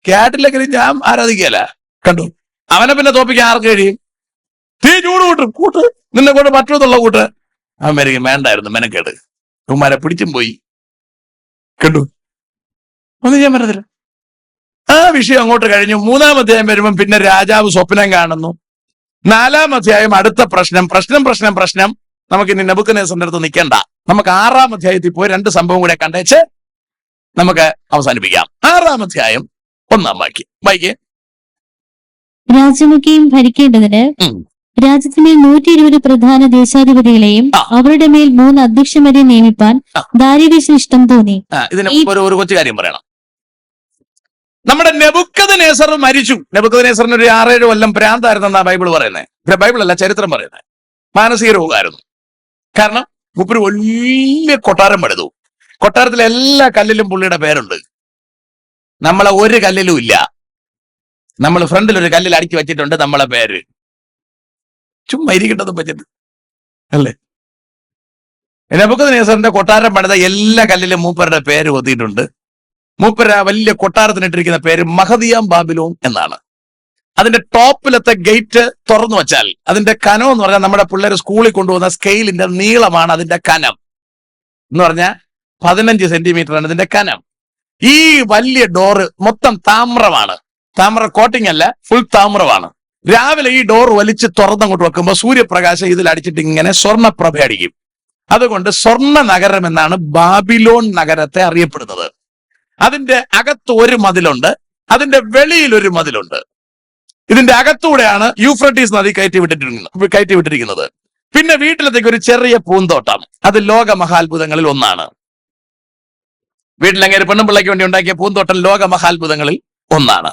[SPEAKER 1] കേട്ടില്ലെങ്കിൽ ഞാൻ ആരാധിക്കുകയല്ല. കണ്ടു, അവനെ പിന്നെ തോപ്പിക്കാൻ ആർക്ക് കഴിയും? തീ ചൂട് കൂട്ട്, നിന്നെ കൊണ്ട് പറ്റുമെന്നുള്ള കൂട്ട്. അവൻ വരികയും വേണ്ടായിരുന്നു, മെനക്കേട്, ഉമ്മാരെ പിടിച്ചും പോയി. കണ്ടു, ഒന്നും ചെയ്യാൻ പറ്റത്തില്ല. ആ വിഷയം അങ്ങോട്ട് കഴിഞ്ഞു. 3-ാം അധ്യായം വരുമ്പം പിന്നെ രാജാവ് സ്വപ്നം കാണുന്നു. 4-ാം അധ്യായം അടുത്ത പ്രശ്നം. നമുക്ക് ഇനി നെബൂഖദ്നേസറിന്റെ അടുത്ത് നിൽക്കണ്ട. നമുക്ക് 6-ാം അധ്യായത്തിൽ പോയി 2 സംഭവം കൂടെ കണ്ടേച്ച് നമുക്ക് അവസാനിപ്പിക്കാം. 6-ാം അധ്യായം 1-ാം വാക്യം വായിക്കേ.
[SPEAKER 2] രാജ്യമൊക്കെയും ഭരിക്കേണ്ടതിന് രാജ്യത്തിലെ 120 പ്രധാന ദേശാധിപതികളെയും അവരുടെ മേൽ 3 അധ്യക്ഷന്മാരെ നിയമിപ്പാൻ ദാരിയോസിന് ഇഷ്ടം തോന്നി.
[SPEAKER 1] ഇതിന് ഒരു കൊച്ചു കാര്യം പറയണം. നമ്മുടെ നെബൂഖദ്നേസർ മരിച്ചു. നെബൂഖദ്നേസറിന് ഒരു 6-7 കൊല്ലം ഭ്രാന്തായിരുന്നെന്നാ ബൈബിൾ പറയുന്നത്. ബൈബിളല്ല, ചരിത്രം പറയുന്നത്. മാനസിക രോഗമായിരുന്നു. കാരണം മൂപ്പര് വലിയ കൊട്ടാരം പണിതു. കൊട്ടാരത്തിലെ എല്ലാ കല്ലിലും പുള്ളിയുടെ പേരുണ്ട്. നമ്മളെ ഒരു കല്ലിലും ഇല്ല. നമ്മൾ ഫ്രണ്ടിൽ ഒരു കല്ലിൽ അടുക്കി വെച്ചിട്ടുണ്ട് നമ്മളെ പേര്. ചുമ്മാ ഇരിക്കേണ്ടതും വെച്ചിട്ട് അല്ലേ? നെബൂഖദ്നേസറിന്റെ കൊട്ടാരം പണിത എല്ലാ കല്ലിലും മൂപ്പരുടെ പേര് കൊത്തിയിട്ടുണ്ട്. മൂപ്പര വലിയ കൊട്ടാരത്തിനിട്ടിരിക്കുന്ന പേര് മഹദിയാം ബാബിലോൺ എന്നാണ്. അതിന്റെ ടോപ്പിലത്തെ ഗേറ്റ് തുറന്നു വെച്ചാൽ അതിന്റെ കനം എന്ന് പറഞ്ഞാൽ നമ്മുടെ പിള്ളേർ സ്കൂളിൽ കൊണ്ടുപോകുന്ന സ്കെയിലിന്റെ നീളമാണ് അതിന്റെ കനം എന്ന് പറഞ്ഞാൽ 15 സെന്റിമീറ്ററാണ് ഇതിന്റെ കനം. ഈ വലിയ ഡോറ് മൊത്തം താമ്രമാണ്. താമ്ര കോട്ടിംഗ് അല്ല, ഫുൾ താമ്രമാണ്. രാവിലെ ഈ ഡോർ വലിച്ച് തുറന്നങ്ങോട്ട് വെക്കുമ്പോൾ സൂര്യപ്രകാശം ഇതിൽ അടിച്ചിട്ട് ഇങ്ങനെ സ്വർണ്ണപ്രഭ അടിക്കും. അതുകൊണ്ട് സ്വർണ്ണ നഗരം എന്നാണ് ബാബിലോൺ നഗരത്തെ അറിയപ്പെടുന്നത്. അതിന്റെ അകത്ത് ഒരു മതിലുണ്ട്, അതിന്റെ വെളിയിൽ ഒരു മതിലുണ്ട്. ഇതിന്റെ അകത്തൂടെയാണ് യൂഫ്രട്ടീസ് നദി കയറ്റിവിട്ടിരിക്കുന്നത്. പിന്നെ വീട്ടിലത്തേക്ക് ഒരു ചെറിയ പൂന്തോട്ടം, അത് ലോക മഹാത്ഭുതങ്ങളിൽ ഒന്നാണ്. വീട്ടിലങ്ങനെ പെണ്ണുപിള്ളയ്ക്ക് വേണ്ടി ഉണ്ടാക്കിയ പൂന്തോട്ടം ലോക മഹാത്ഭുതങ്ങളിൽ ഒന്നാണ്,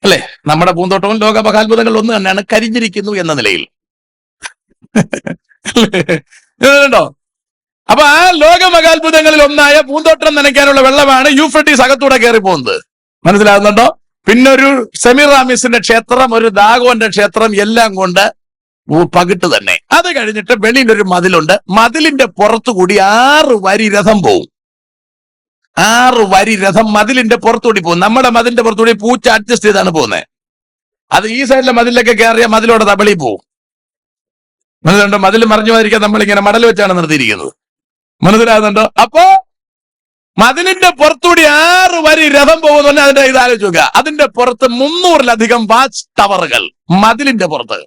[SPEAKER 1] അല്ലെ? നമ്മുടെ പൂന്തോട്ടവും ലോക മഹാത്ഭുതങ്ങളിൽ ഒന്ന് തന്നെയാണ്, കരിഞ്ഞിരിക്കുന്നു എന്ന നിലയിൽ. ണ്ടോ? അപ്പൊ ആ ലോക മഹാത്ഭുതങ്ങളിൽ ഒന്നായ പൂന്തോട്ടം നനയ്ക്കാനുള്ള വെള്ളമാണ് യൂഫ്രട്ടീസ് അകത്തൂടെ കയറി പോകുന്നത്. മനസ്സിലാകുന്നുണ്ടോ? പിന്നെ ഒരു സെമിറാമിസിന്റെ ക്ഷേത്രം, ഒരു ദാഗോന്റെ ക്ഷേത്രം, എല്ലാം കൊണ്ട് പകിട്ട് തന്നെ. അത് കഴിഞ്ഞിട്ട് വെളിയിൽ ഒരു മതിലുണ്ട്. മതിലിന്റെ പുറത്തുകൂടി 6 വരി രഥം പോവും. 6 വരി രഥം മതിലിന്റെ പുറത്തുകൂടി പോകും. നമ്മുടെ മതിലിന്റെ പുറത്തുകൂടി പൂച്ച അഡ്ജസ്റ്റ് ചെയ്താണ് പോകുന്നത്. അത് ഈ സൈഡിലെ മതിലൊക്കെ കയറിയ മതിലോടെ തബളി പോവും. മനസ്സിലുണ്ടോ? മതിൽ മറിഞ്ഞു പോയിരിക്കാൻ നമ്മളിങ്ങനെ മടൽ വെച്ചാണ് നിർത്തിയിരിക്കുന്നത്. മനസ്സിലാകുന്നുണ്ടോ? അപ്പോ മതിലിന്റെ പുറത്തുകൂടി 6 വരി രഥം പോകുന്ന അതിന്റെ ഇത് ആലോചിച്ച് നോക്കുക. അതിന്റെ പുറത്ത് 300-ലധികം വാച്ച് ടവറുകൾ, മതിലിന്റെ പുറത്ത്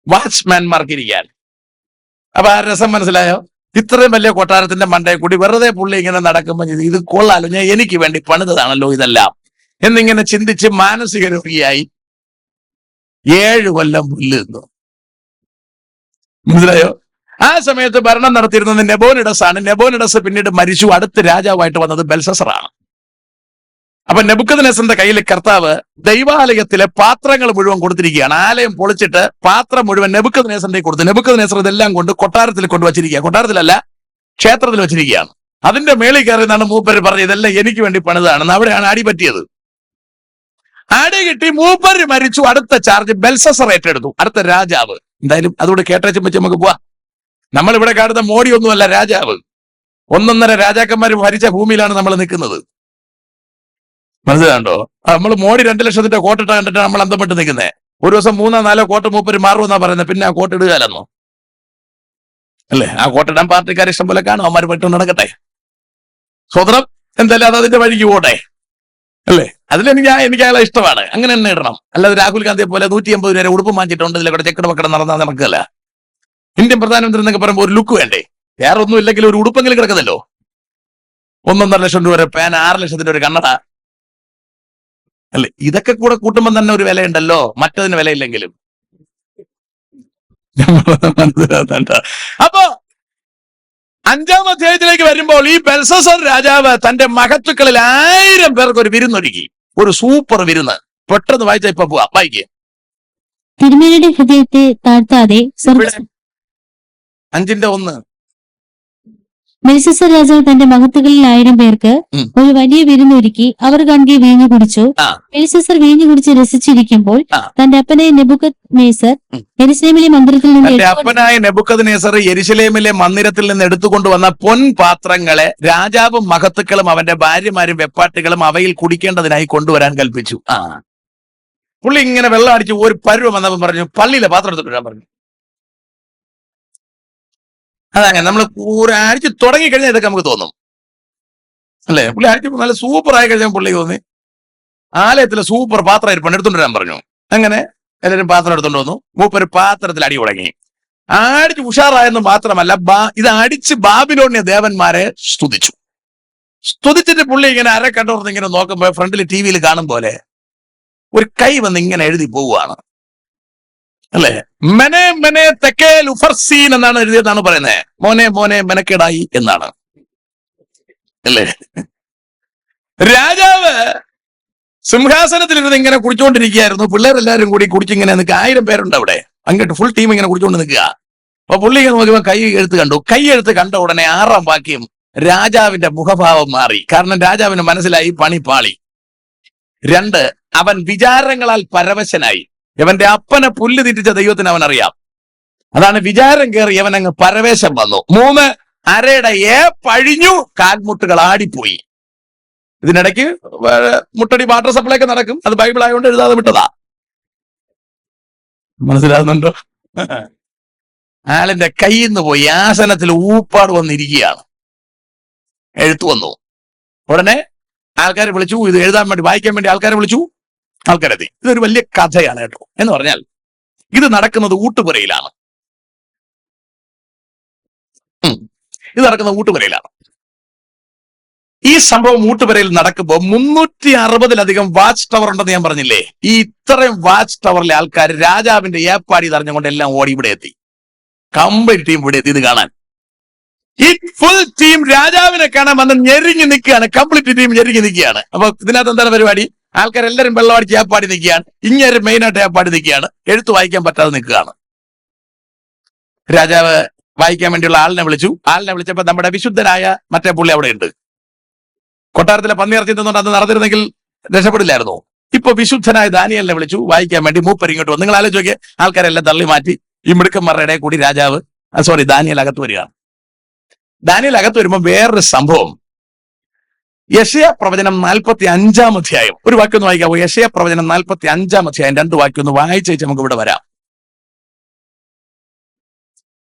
[SPEAKER 1] വാച്ച്മാൻമാർക്ക് ഇരിക്കാൻ. അപ്പൊ ആ രസം മനസ്സിലായോ? ഇത്രയും വലിയ കൊട്ടാരത്തിന്റെ മണ്ടയിൽ കൂടി വെറുതെ പുള്ളി ഇങ്ങനെ നടക്കുമ്പോൾ ഇത് കൊള്ളാലോ, ഞാൻ എനിക്ക് വേണ്ടി പണിതതാണല്ലോ ഇതെല്ലാം എന്നിങ്ങനെ ചിന്തിച്ച് മാനസിക രോഗിയായി 7 കൊല്ലം പുല്ല് നിന്നു. മനസ്സിലായോ? ആ സമയത്ത് ഭരണം നടത്തിയിരുന്നത് നെബോനിഡസ് ആണ്. നെബോനിഡസ് പിന്നീട് മരിച്ചു. അടുത്ത രാജാവായിട്ട് വന്നത് ബെൽസസറാണ്. അപ്പൊ നെബൂഖദ്നേസറിന്റെ കയ്യിൽ കർത്താവ് ദൈവാലയത്തിലെ പാത്രങ്ങൾ മുഴുവൻ കൊടുത്തിരിക്കുകയാണ്. ആലയം പൊളിച്ചിട്ട് പാത്രം മുഴുവൻ നെബൂഖദ്നേസറിന്റെ കൊടുത്തു. നെബൂഖദ്നേസർ ഇതെല്ലാം കൊണ്ട് കൊട്ടാരത്തിൽ കൊണ്ടുവച്ചിരിക്കുക. കൊട്ടാരത്തിലല്ല, ക്ഷേത്രത്തിൽ വെച്ചിരിക്കുകയാണ്. അതിന്റെ മേളിൽ കയറി നിന്നാണ് മൂപ്പര് പറഞ്ഞത് ഇതെല്ലാം എനിക്ക് വേണ്ടി പണിതാണെന്ന്. അവിടെയാണ് അടി പറ്റിയത്. അടി കിട്ടി, മൂപ്പര് മരിച്ചു. അടുത്ത ചാർജ് ബെൽസസർ ഏറ്റെടുത്തു, അടുത്ത രാജാവ്. എന്തായാലും അതുകൊണ്ട് കേട്ടേച്ചും വെച്ച് നമുക്ക് പോവാം. നമ്മളിവിടെ കാണുന്ന മോഡി ഒന്നുമല്ല രാജാവ്. 1.5 രാജാക്കന്മാർ ഭരിച്ച ഭൂമിയിലാണ് നമ്മൾ നിൽക്കുന്നത്. മനസ്സിലാണ്ടോ? നമ്മൾ മോഡി 2 ലക്ഷത്തിന്റെ കോട്ടിട്ട് കണ്ടിട്ട് നമ്മൾ അന്തം വിട്ട് നിൽക്കുന്നത്. ഒരു ദിവസം 3-4 കോട്ട് മൂപ്പര് മാറുമെന്നാ പറയുന്നത്. പിന്നെ ആ കോട്ട് ഇടുകയല്ലെന്നോ, അല്ലേ? ആ കോട്ടിടാൻ പാർട്ടിക്കാർ ഇഷ്ടം പോലെ കാണും. അവന്മാർ പെട്ടെന്ന് നടക്കട്ടെ, സ്വതന്ത്രം എന്തായാലും അത് അതിന്റെ വഴിക്ക് പോട്ടെ, അല്ലേ? എനിക്ക് അയാളെ ഇഷ്ടമാണ്, അങ്ങനെ തന്നെ ഇടണം. അല്ലാതെ രാഹുൽ ഗാന്ധിയെ പോലെ 150 വരെ ഉടുപ്പ് മാറ്റിയിട്ടുണ്ട് ഇതിലെ കൂടെ ചെക്കട പക്കട നടന്നാൽ നടക്കല്ല. ഇന്ത്യൻ പ്രധാനമന്ത്രി എന്നൊക്കെ പറയുമ്പോൾ ഒരു ലുക്ക് വേണ്ടേ? വേറെ ഒന്നും ഇല്ലെങ്കിൽ ഒരു ഉടുപ്പെങ്കിലും കിടക്കുന്നല്ലോ. 1.5 ലക്ഷം രൂപ വരെ പാൻ, 6 ലക്ഷത്തിന്റെ ഒരു കണ്ണട, അല്ലേ? ഇതൊക്കെ കൂടെ കൂട്ടുമ്പോൾ തന്നെ ഒരു വിലയുണ്ടല്ലോ, മറ്റതിന് വിലയില്ലെങ്കിലും. അപ്പോ 5-ാം അധ്യായത്തിലേക്ക് വരുമ്പോൾ ഈ ബെൽസസർ രാജാവ് തന്റെ മഹത്തുക്കളിൽ 1000 പേർക്ക് ഒരു വിരുന്നൊരുക്കി, ഒരു സൂപ്പർ വിരുന്ന്. പെട്ടെന്ന് വായിച്ച ഇപ്പൊ പോവാ, വായിക്കുക.
[SPEAKER 2] തിരുമേനിയുടെ ഹൃദയത്തെ താഴ്ത്താതെ 5:1 ബെൽശസ്സർ രാജാവ് തന്റെ മഹത്തുക്കളിൽ 1000 പേർക്ക് ഒരു വലിയ വിരുന്നൊരുക്കി. അവർ കൺകെ വീഞ്ഞു കുടിച്ചു. ബെൽശസ്സർ വീഞ്ഞു കുടിച്ച് രസിച്ചിരിക്കുമ്പോൾ തന്റെ അപ്പനായ നെബൂഖദ്നേസർ യെരുശലേമിലെ മന്ദിരത്തിൽ നിന്ന് എടുത്തുകൊണ്ടുവന്ന പൊൻപാത്രങ്ങളെ രാജാവും മഹത്തുക്കളും അവന്റെ ഭാര്യമാരും വെപ്പാട്ടികളും അവയിൽ കുടിക്കേണ്ടതിനായി കൊണ്ടുവരാൻ കൽപ്പിച്ചു. പുള്ളി ഇങ്ങനെ വെള്ളം അടിച്ച് ഒരു പരുവം വന്നപ്പോൾ പറഞ്ഞു, പള്ളിയിലെ പാത്രം എടുത്തിട്ട് പറഞ്ഞു. അതങ്ങനെ നമ്മൾ അടിച്ച് തുടങ്ങി കഴിഞ്ഞാൽ ഇതൊക്കെ നമുക്ക് തോന്നും, അല്ലേ? പുള്ളി അടിച്ചപ്പോൾ നല്ല സൂപ്പർ ആയി കഴിഞ്ഞാൽ പുള്ളി തോന്നി ആലയത്തിലെ സൂപ്പർ പാത്രം ഇരിപ്പുണ്ട്, എടുത്തോണ്ട് വരാൻ പറഞ്ഞു. അങ്ങനെ എല്ലാവരും പാത്രം എടുത്തോണ്ട് വന്നു. മൂപ്പര് പാത്രത്തിൽ അടി തുടങ്ങി. അടിച്ച് ഉഷാറായെന്ന് മാത്രമല്ല, ഇത് അടിച്ച് ബാബിലോണിയ ദേവന്മാരെ സ്തുതിച്ചിട്ട് പുള്ളി ഇങ്ങനെ അരക്കണ്ടോർന്ന് ഇങ്ങനെ നോക്കുമ്പോ ഫ്രണ്ടിൽ ടിവിയിൽ കാണും പോലെ ഒരു കൈ വന്ന് ഇങ്ങനെ എഴുതി പോവുകയാണ്, അല്ലേ? മെനെ മെനെ തെക്കേൽ ഉഫർസീൻ എന്നാണ് എഴുതിയതാണ് പറയുന്നത്. മോനെ മോനെ മെനക്കേടായി എന്നാണ്, അല്ലേ? രാജാവ് സിംഹാസനത്തിലിരുന്ന് ഇങ്ങനെ കുടിച്ചുകൊണ്ടിരിക്കുകയായിരുന്നു. പിള്ളേരെല്ലാരും കൂടി കുടിച്ചിങ്ങനെ നിൽക്കുക. 1000 പേരുണ്ട് അവിടെ. അങ്ങോട്ട് ഫുൾ ടീം ഇങ്ങനെ കുടിച്ചുകൊണ്ട് നിൽക്കുക. അപ്പൊ പുള്ളി ഇങ്ങനെ നോക്കുമ്പോൾ കൈ എഴുത്ത് കണ്ടു. കൈ എഴുത്ത് കണ്ട ഉടനെ 6-ാം വാക്യം രാജാവിന്റെ മുഖഭാവം മാറി. കാരണം രാജാവിന് മനസ്സിലായി പണി പാളി. 2, അവൻ വിചാരങ്ങളാൽ പരവശനായി. ഇവന്റെ അപ്പനെ പുല്ല് തീറ്റിച്ച ദൈവത്തിന് അവൻ അറിയാം. അതാണ് വിചാരം കയറി അവൻ അങ്ങ് പരവേശം വന്നു. 3, അരയുടെ പഴിഞ്ഞു, കാൽമുട്ടുകൾ ആടിപ്പോയി. ഇതിനിടയ്ക്ക് മുട്ടടി വാട്ടർ സപ്ലൈ ഒക്കെ നടക്കും. അത് ബൈബിൾ ആയതുകൊണ്ട് എഴുതാതെ വിട്ടതാ. മനസ്സിലാകുന്നുണ്ടോ? ആളിന്റെ കയ്യിൽ നിന്ന് പോയി ആസനത്തിൽ ഊപ്പാട് വന്നിരിക്കുകയാണ്. എഴുത്തു വന്നു. ഉടനെ ആൾക്കാരെ വിളിച്ചു. ഇത് എഴുതാൻ വേണ്ടി, വായിക്കാൻ വേണ്ടി ആൾക്കാരെ വിളിച്ചു. ആൾക്കാരെത്തി. ഇതൊരു വലിയ കഥയാണ് കേട്ടോ. എന്ന് പറഞ്ഞാൽ ഇത് നടക്കുന്നത് ഊട്ടുപുരയിലാണ്. ഇത് നടക്കുന്നത് ഊട്ടുപുരയിലാണ്. ഈ സംഭവം ഊട്ടുപുരയിൽ നടക്കുമ്പോൾ 360-ലധികം വാച്ച് ടവർ ഉണ്ടെന്ന് ഞാൻ പറഞ്ഞില്ലേ? ഈ ഇത്രയും വാച്ച് ടവറിലെ ആൾക്കാർ രാജാവിന്റെ ഏപ്പാടി അറിഞ്ഞുകൊണ്ട് എല്ലാം ഓടി ഇവിടെ എത്തി. കംപ്ലീറ്റ് ടീം ഇവിടെ എത്തി ഇത് കാണാൻ. ഈ ഫുൾ ടീം രാജാവിനെ കാണാൻ വന്ന് ഞെരിഞ്ഞ് നിൽക്കുകയാണ്. കംപ്ലീറ്റ് ടീം ഞെരിഞ്ഞ് നിൽക്കുകയാണ്. അപ്പൊ ഇതിനകത്ത് എന്താണ് പരിപാടി? ആൾക്കാരെല്ലാരും വെള്ളമടിച്ച് ഏപ്പാടി നിൽക്കുകയാണ്. ഇങ്ങനെ മെയിനായിട്ട് ഏപ്പാടി നിൽക്കുകയാണ്. എഴുത്ത് വായിക്കാൻ പറ്റാതെ നിൽക്കുകയാണ്. രാജാവ് വായിക്കാൻ വേണ്ടിയുള്ള ആളിനെ വിളിച്ചപ്പോ നമ്മുടെ വിശുദ്ധനായ മറ്റേ പുള്ളി അവിടെ ഉണ്ട്. കൊട്ടാരത്തിലെ പന്നിയിറച്ചി തിന്നുകൊണ്ട് അന്ന് നടന്നിരുന്നെങ്കിൽ രക്ഷപ്പെടില്ലായിരുന്നു. ഇപ്പൊ വിശുദ്ധനായ ദാനിയേലിനെ വിളിച്ചു വായിക്കാൻ വേണ്ടി. മൂപ്പർ ഇങ്ങോട്ട് വന്നു. നിങ്ങൾ ആലോചിച്ച് നോക്കിയേ, ആൾക്കാരെല്ലാം തള്ളി മാറ്റി ഈ മിടുക്കന്മാരുടെ ഇടയിൽ കൂടി ദാനിയേൽ അകത്ത് വരികയാണ്. ദാനിയേൽ അകത്ത് വരുമ്പോൾ വേറൊരു സംഭവം. യെശയ്യാ പ്രവചനം 45-ാം അധ്യായം ഒരു വാക്യം ഒന്ന് വായിക്കാവോ? യെശയ്യാ പ്രവചനം 45-ാം അധ്യായം 2 വാക്യം ഒന്ന് വായിച്ചേച്ച് നമുക്ക് ഇവിടെ വരാം.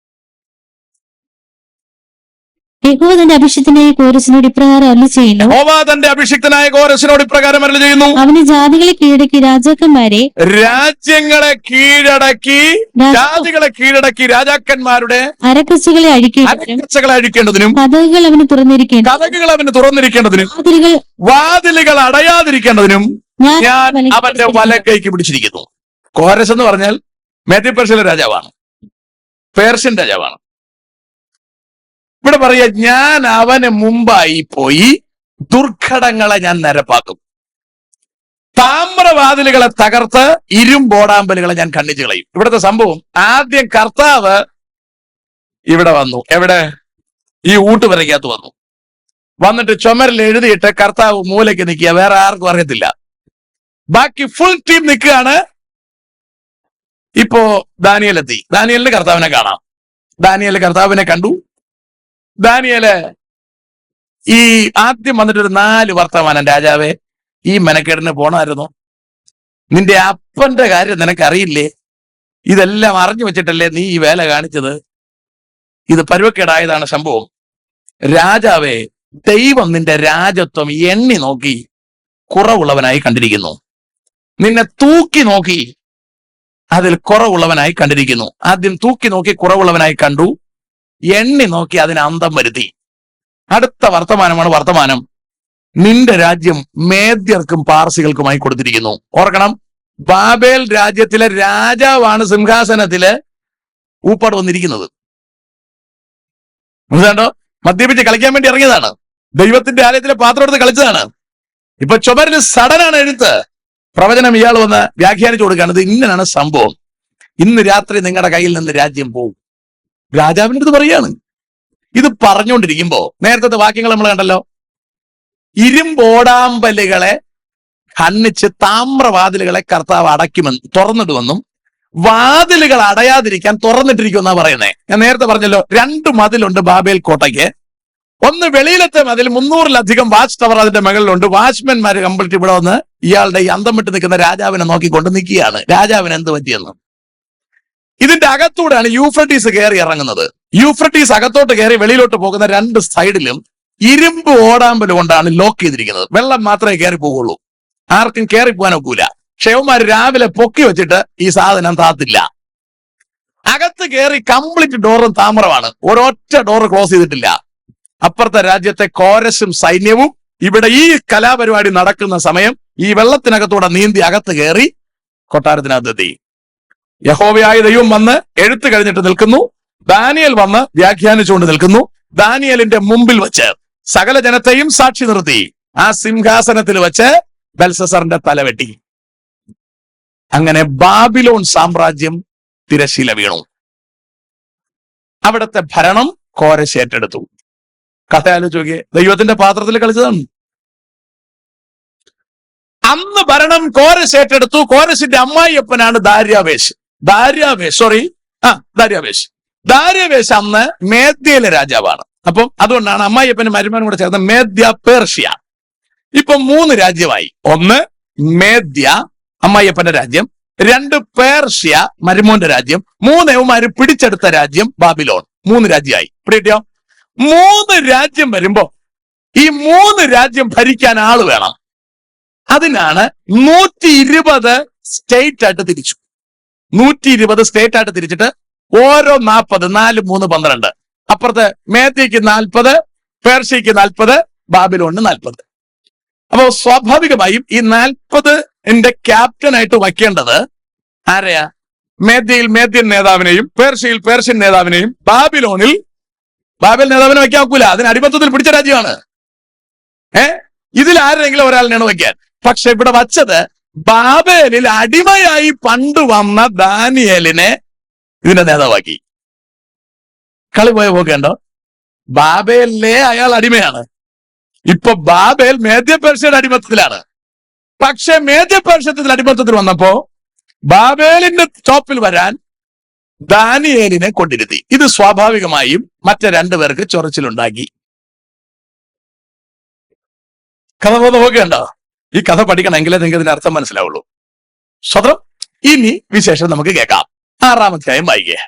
[SPEAKER 3] യഹോവ തന്റെ അഭിഷിക്തനായ കോരസിനോട് ഇപ്രകാരം അരുളിച്ചെയ്യുന്നു.
[SPEAKER 2] തന്റെ അഭിഷിക്തനായ കോരസിനോട് ഇപ്രകാരം അരുളി ചെയ്യുന്നു.
[SPEAKER 3] അവന് ജാതികളെ കീഴടക്കി രാജാക്കന്മാരെ,
[SPEAKER 2] രാജ്യങ്ങളെ കീഴടക്കി ജാതികളെ കീഴടക്കി രാജാക്കന്മാരുടെ
[SPEAKER 3] അരക്കച്ചകളെ അഴിക്കേണ്ടതിനും കതകുകൾ അവന്
[SPEAKER 2] തുറന്നിരിക്കേണ്ടതിനും വാതിലുകൾ അടയാതിരിക്കേണ്ടതിനും ഞാൻ അവന്റെ വലക്കൈക്ക് പിടിച്ചിരിക്കുന്നു. കോരസ് എന്ന് പറഞ്ഞാൽ മേദ്യ പേർഷ്യയിലെ രാജാവാണ്, പേർഷ്യൻ രാജാവാണ്. ഇവിടെ പറയാ, ഞാൻ അവന് മുമ്പായി പോയി ദുർഘടങ്ങളെ ഞാൻ നിരപ്പാക്കും. താമ്രവാതിലുകളെ തകർത്ത് ഇരുമ്പോടാമ്പലുകളെ ഞാൻ ഖണ്ഡിച്ചു കളയും. ഇവിടുത്തെ സംഭവം, ആദ്യം കർത്താവ് ഇവിടെ വന്നു. എവിടെ? ഈ ഊട്ടുപുരയ്ക്കകത്ത് വന്നു. വന്നിട്ട് ചുമരിൽ എഴുതിയിട്ട് കർത്താവ് മൂലയ്ക്ക് നിൽക്കുക. വേറെ ആർക്കും അറിയത്തില്ല. ബാക്കി ഫുൾ ടീം നിൽക്കുകയാണ്. ഇപ്പോ ദാനിയേലെത്തി. ദാനിയേലിന് കർത്താവിനെ കാണാം. ദാനിയേൽ കർത്താവിനെ കണ്ടു. ദാനിയേല് ഈ ആദ്യം വന്നിട്ടൊരു 4 വർത്തമാനം. രാജാവേ, ഈ മെനക്കേടിന് പോണമായിരുന്നു. നിന്റെ അപ്പന്റെ കാര്യം നിനക്കറിയില്ലേ? ഇതെല്ലാം അറിഞ്ഞു വെച്ചിട്ടല്ലേ നീ ഈ വേല കാണിച്ചത്? ഇത് പരുവക്കേടായതാണ് സംഭവം. രാജാവേ, ദൈവം നിന്റെ രാജത്വം എണ്ണി നോക്കി കുറവുള്ളവനായി കണ്ടിരിക്കുന്നു. നിന്നെ തൂക്കി നോക്കി അതിൽ കുറവുള്ളവനായി കണ്ടിരിക്കുന്നു. ആദ്യം തൂക്കി നോക്കി കുറവുള്ളവനായി കണ്ടു, എണ്ണി നോക്കി അതിന് അന്തം വരുത്തി. അടുത്ത വർത്തമാനം. നിന്റെ രാജ്യം മേദ്യർക്കും പാർസികൾക്കുമായി കൊടുത്തിരിക്കുന്നു. ഓർക്കണം, ബാബേൽ രാജ്യത്തിലെ രാജാവാണ് സിംഹാസനത്തില് ഊപ്പാട് വന്നിരിക്കുന്നത്. മനസ്സിലാണ്ടോ? മദ്യപിച്ച് കളിക്കാൻ വേണ്ടി ഇറങ്ങിയതാണ്. ദൈവത്തിന്റെ ആലയത്തിലെ പാത്രം എടുത്ത് കളിച്ചതാണ്. ഇപ്പൊ ചുമരിന് സഡനാണ് എഴുത്ത്. പ്രവചനം ഇയാൾ വന്ന് വ്യാഖ്യാനിച്ചു കൊടുക്കുകയാണ്. ഇത് ഇങ്ങനെയാണ് സംഭവം. ഇന്ന് രാത്രി നിങ്ങളുടെ കയ്യിൽ നിന്ന് രാജ്യം പോവും. രാജാവിന്റെ അടുത്ത് പറയാണ്. ഇത് പറഞ്ഞുകൊണ്ടിരിക്കുമ്പോ നേരത്തെ വാക്യങ്ങൾ നമ്മൾ കണ്ടല്ലോ. ഇരുമ്പോടാമ്പലുകളെ ഖണ്ഡിച്ച് താമ്രവാതിലുകളെ കർത്താവ് തുറന്നിടുമെന്നും വാതിലുകൾ അടയാതിരിക്കാൻ തുറന്നിട്ടിരിക്കുമെന്നാ പറയുന്നേ. ഞാൻ നേരത്തെ പറഞ്ഞല്ലോ, 2 മതിലുണ്ട് ബാബേൽ കോട്ടയ്ക്ക്. ഒന്ന് വെളിയിലത്തെ മതിൽ, 300-ലധികം വാച്ച് ടവർ അതിന്റെ മുകളിലുണ്ട്. വാച്ച്മാൻമാര് കംപ്ലീറ്റ് ഇവിടെ വന്ന് ഇയാളുടെ ഈ അന്തം വിട്ട് നിൽക്കുന്ന രാജാവിനെ നോക്കിക്കൊണ്ട് നിൽക്കുകയാണ്. രാജാവിന് എന്ത് പറ്റിയെന്ന്. ഇതിന്റെ അകത്തൂടെയാണ് യൂഫ്രട്ടീസ് കയറി ഇറങ്ങുന്നത്. യൂഫ്രട്ടീസ് അകത്തോട്ട് കയറി വെളിയിലോട്ട് പോകുന്ന 2 സൈഡിലും ഇരുമ്പ് ഓടാമ്പല് കൊണ്ടാണ് ലോക്ക് ചെയ്തിരിക്കുന്നത്. വെള്ളം മാത്രമേ കയറി പോകുള്ളൂ, ആർക്കും കയറി പോകാൻ ഒക്കൂല. ക്ഷേവന്മാർ രാവിലെ പൊക്കി വെച്ചിട്ട് ഈ സാധനം താത്തില്ല. അകത്ത് കയറി കംപ്ലീറ്റ് ഡോറും താമ്രമാണ്. ഒരൊറ്റ ഡോറ് ക്ലോസ് ചെയ്തിട്ടില്ല. അപ്പുറത്തെ രാജ്യത്തെ കോരസും സൈന്യവും ഇവിടെ ഈ കലാപരിപാടി നടക്കുന്ന സമയം ഈ വെള്ളത്തിനകത്തൂടെ നീന്തി അകത്ത് കയറി കൊട്ടാരത്തിനകത്തെത്തി. യഹോവയായ ദൈവം വന്ന് എഴുത്ത് കഴിഞ്ഞിട്ട് നിൽക്കുന്നു. ദാനിയേൽ വന്ന് വ്യാഖ്യാനിച്ചുകൊണ്ട് നിൽക്കുന്നു. ദാനിയേലിന്റെ മുമ്പിൽ വെച്ച് സകല ജനത്തെയും സാക്ഷി നിർത്തി ആ സിംഹാസനത്തിൽ വെച്ച് ബെൽസസറിന്റെ തല വെട്ടി. അങ്ങനെ ബാബിലോൺ സാമ്രാജ്യം തിരശീല വീണു. അവിടുത്തെ ഭരണം കോരശ് ഏറ്റെടുത്തു. കഥ ആലോചിക്കേ, ദൈവത്തിന്റെ പാത്രത്തിൽ കളിച്ചതാണ്. അന്ന് ഭരണം കോരശ് ഏറ്റെടുത്തു. കോരശിന്റെ അമ്മായിയപ്പനാണ് ദാര്യാവേശ്. ദാര്യാവേശ് അന്ന് മേദ്യയിലെ രാജാവാണ്. അപ്പം അതുകൊണ്ടാണ് അമ്മായിയപ്പനും മരുമനും കൂടെ ചേർന്ന് മേദ്യ പേർഷ്യ. ഇപ്പൊ 3 രാജ്യമായി. 1 മേദ്യ, അമ്മായിയപ്പന്റെ രാജ്യം. 2 പേർഷ്യ, മരുമോന്റെ രാജ്യം. 3 യവന്മാര് പിടിച്ചെടുത്ത രാജ്യം ബാബിലോൺ. 3 രാജ്യമായി. പിടിയോ? 3 രാജ്യം വരുമ്പോ ഈ 3 രാജ്യം ഭരിക്കാൻ ആള് വേണം. അതിനാണ് 120 സ്റ്റേറ്റ് ആയിട്ട് തിരിച്ചു. 120 സ്റ്റേറ്റ് ആയിട്ട് തിരിച്ചിട്ട് ഓരോ 40, 4, 3, 12. അപ്പുറത്ത് മേദ്യക്ക് 40, പേർഷ്യക്ക് 40, ബാബിലോണിന് 40. അപ്പോ സ്വാഭാവികമായും ഈ 40ന്റെ ക്യാപ്റ്റനായിട്ട് വയ്ക്കേണ്ടത് ആരെയാ? മേദ്യൻ നേതാവിനെയും പേർഷ്യൻ നേതാവിനെയും ബാബിൽ നേതാവിനെ വയ്ക്കാൻ ഒക്കില്ല. അതിന് അടിമത്തത്തിൽ പിടിച്ച രാജ്യമാണ്. ഇതിൽ ആരെങ്കിലും ഒരാളിനെയാണ് വയ്ക്കാൻ. പക്ഷെ ഇവിടെ വച്ചത് ബാബേലിൽ അടിമയായി പണ്ട് വന്ന ദാനിയേലിനെ ഇതിന്റെ നേതാവാക്കി. കളി പോയ പോക്കേണ്ടോ? ബാബേലിലെ അയാൾ അടിമയാണ്. ഇപ്പൊ ബാബേൽ മേദ്യപേർഷ്യയുടെ അടിമത്തത്തിലാണ്. പക്ഷെ മേദ്യപേർഷ്യത്തിൽ അടിമത്തത്തിൽ വന്നപ്പോ ബാബേലിന്റെ ടോപ്പിൽ വരാൻ ദാനിയേലിനെ കൊണ്ടിരുത്തി. ഇത് സ്വാഭാവികമായും മറ്റു രണ്ടുപേർക്ക് ചൊറിച്ചിലുണ്ടാക്കി. കഥ നോക്കേണ്ടോ? ഈ കഥ പഠിക്കണമെങ്കിലേ നിങ്ങൾക്ക് ഇതിന്റെ അർത്ഥം മനസ്സിലാവുള്ളൂ. സ്വതന്ത്രം. ഇനി വിശേഷം നമുക്ക് കേൾക്കാം. 6-ാം അധ്യായം വായിക്കേ.